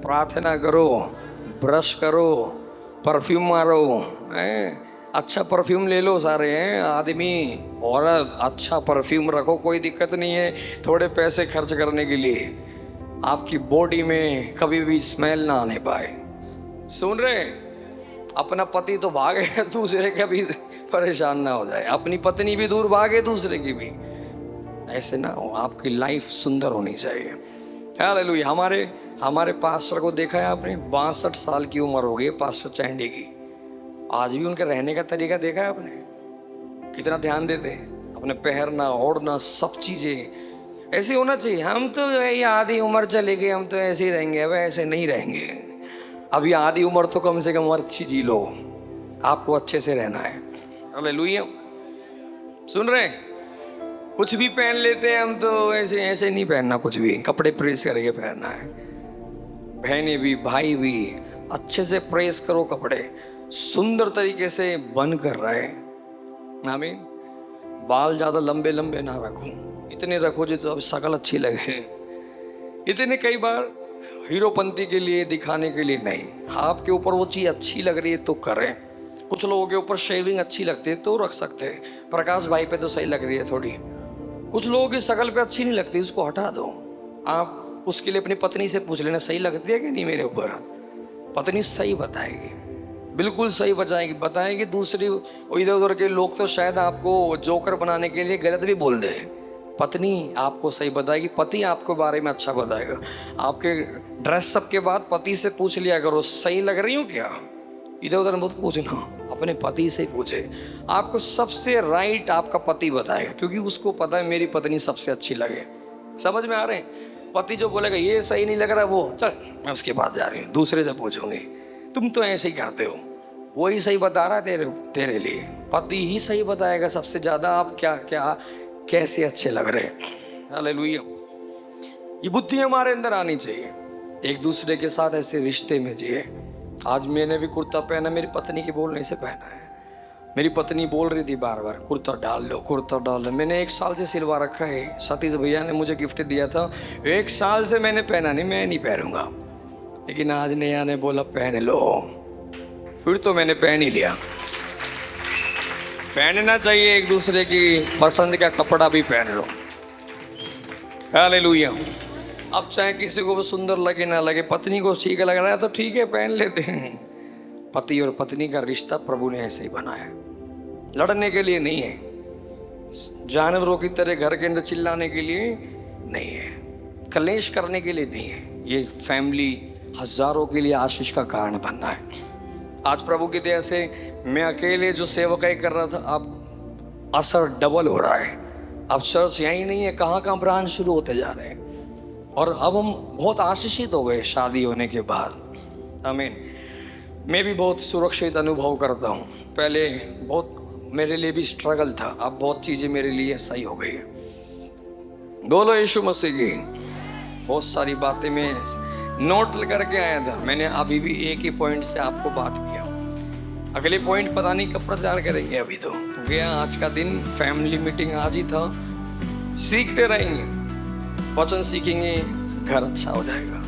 प्रार्थना करो, ब्रश करो, परफ्यूम मारो, अच्छा परफ्यूम ले लो सारे हैं, आदमी औरत अच्छा परफ्यूम रखो, कोई दिक्कत नहीं है थोड़े पैसे खर्च करने के लिए, आपकी बॉडी में कभी भी स्मेल ना आने पाए। सुन रहे? अपना पति तो भागे, दूसरे का भी परेशान ना हो जाए, अपनी पत्नी भी दूर भागे, दूसरे की भी। ऐसे ना हो, आपकी लाइफ सुंदर होनी चाहिए। हालेलुया। हमारे पास्टर को देखा है आपने, 62 साल की उम्र हो गई पास्टर चैंडी की, आज भी उनके रहने का तरीका देखा है आपने? कितना ध्यान देते, अपने पहनना ओढ़ना सब चीज़ें ऐसे होना चाहिए। हम तो ये आधी उम्र चले गए, हम तो ऐसे ही रहेंगे। अब ऐसे नहीं रहेंगे, अभी आधी उम्र तो कम से कम अच्छी जी लो, आपको अच्छे से रहना है। हालेलुया। सुन रहे? कुछ भी पहन लेते हैं हम तो, ऐसे नहीं पहनना, कुछ भी कपड़े प्रेस करके पहनना है। बहनें भी भाई भी अच्छे से प्रेस करो कपड़े, सुंदर तरीके से बन कर रहे। आमीन। बाल ज़्यादा लंबे लंबे ना रखो, इतने रखो जो अब शक्ल अच्छी लगे। इतने कई बार हीरोपंती के लिए, दिखाने के लिए नहीं। आपके ऊपर वो चीज़ अच्छी लग रही है तो करें। कुछ लोगों के ऊपर शेविंग अच्छी लगती है तो रख सकते हैं। प्रकाश भाई पे तो सही लग रही है थोड़ी। कुछ लोगों की शक्ल पे अच्छी नहीं लगती, उसको हटा दो। आप उसके लिए अपनी पत्नी से पूछ लेना सही लगती है कि नहीं मेरे ऊपर। पत्नी सही बताएगी, बिल्कुल सही बताएगी। दूसरी इधर उधर के लोग तो शायद आपको जोकर बनाने के लिए गलत भी बोल दे। पत्नी आपको सही बताएगी, पति आपके बारे में अच्छा बताएगा। आपके ड्रेसअप के बाद पति से पूछ लिया करो सही लग रही हूँ क्या। इधर उधर मत पूछना, अपने पति से पूछे। आपको सबसे राइट आपका पति बताएगा, क्योंकि उसको पता है मेरी पत्नी सबसे अच्छी लगे। समझ में आ रहे हैं। पति जो बोलेगा ये सही नहीं लग रहा, वो चल मैं उसके पास जा रही हूँ, दूसरे से पूछूंगी। तुम तो ऐसे ही करते हो, वही सही बता रहा है तेरे लिए। पति ही सही बताएगा सबसे ज़्यादा आप क्या क्या कैसे अच्छे लग रहे हैं। हालेलुया। ये बुद्धि हमारे अंदर आनी चाहिए। एक दूसरे के साथ ऐसे रिश्ते में जिए। आज मैंने भी कुर्ता पहना, मेरी पत्नी के बोलने से पहना है। मेरी पत्नी बोल रही थी बार बार कुर्ता डाल लो, कुर्ता डाल लो। मैंने 1 साल से सिलवा रखा है। सतीश भैया ने मुझे गिफ्ट दिया था। 1 साल से मैंने पहना नहीं, मैं नहीं पहनूंगा। लेकिन आज नेहा ने बोला पहन लो, फिर तो मैंने पहन ही लिया। पहनना चाहिए, एक दूसरे की पसंद का कपड़ा भी पहन लो। हालेलुया। अब चाहे किसी को भी सुंदर लगे ना लगे, पत्नी को ठीक लग रहा है तो ठीक है, पहन लेते हैं। पति और पत्नी का रिश्ता प्रभु ने ऐसे ही बनाया, लड़ने के लिए नहीं है, जानवरों की तरह घर के अंदर चिल्लाने के लिए नहीं है, कलेश करने के लिए नहीं है। ये फैमिली हजारों के लिए आशीष का कारण बनना है। आज प्रभु की दया से मैं अकेले जो सेवकाई कर रहा था, अब असर डबल हो रहा है। अब चर्च यहीं नहीं है, कहाँ कहाँ ब्रांच शुरू होते जा रहे हैं। और अब हम बहुत आशीषित हो गए शादी होने के बाद। आमीन। मैं भी बहुत सुरक्षित अनुभव करता हूँ। पहले बहुत मेरे लिए भी स्ट्रगल था, अब बहुत चीज़ें मेरे लिए सही हो गई है। बोलो यीशु मसीह की। बहुत सारी बातें मैं नोट करके आया था। मैंने अभी भी एक ही पॉइंट से आपको बात किया। अगले पॉइंट पता नहीं कब प्रचार करेंगे। अभी तो गया आज का दिन, फैमिली मीटिंग आज ही था। सीखते रहेंगे, वचन सीखेंगे, घर अच्छा हो जाएगा।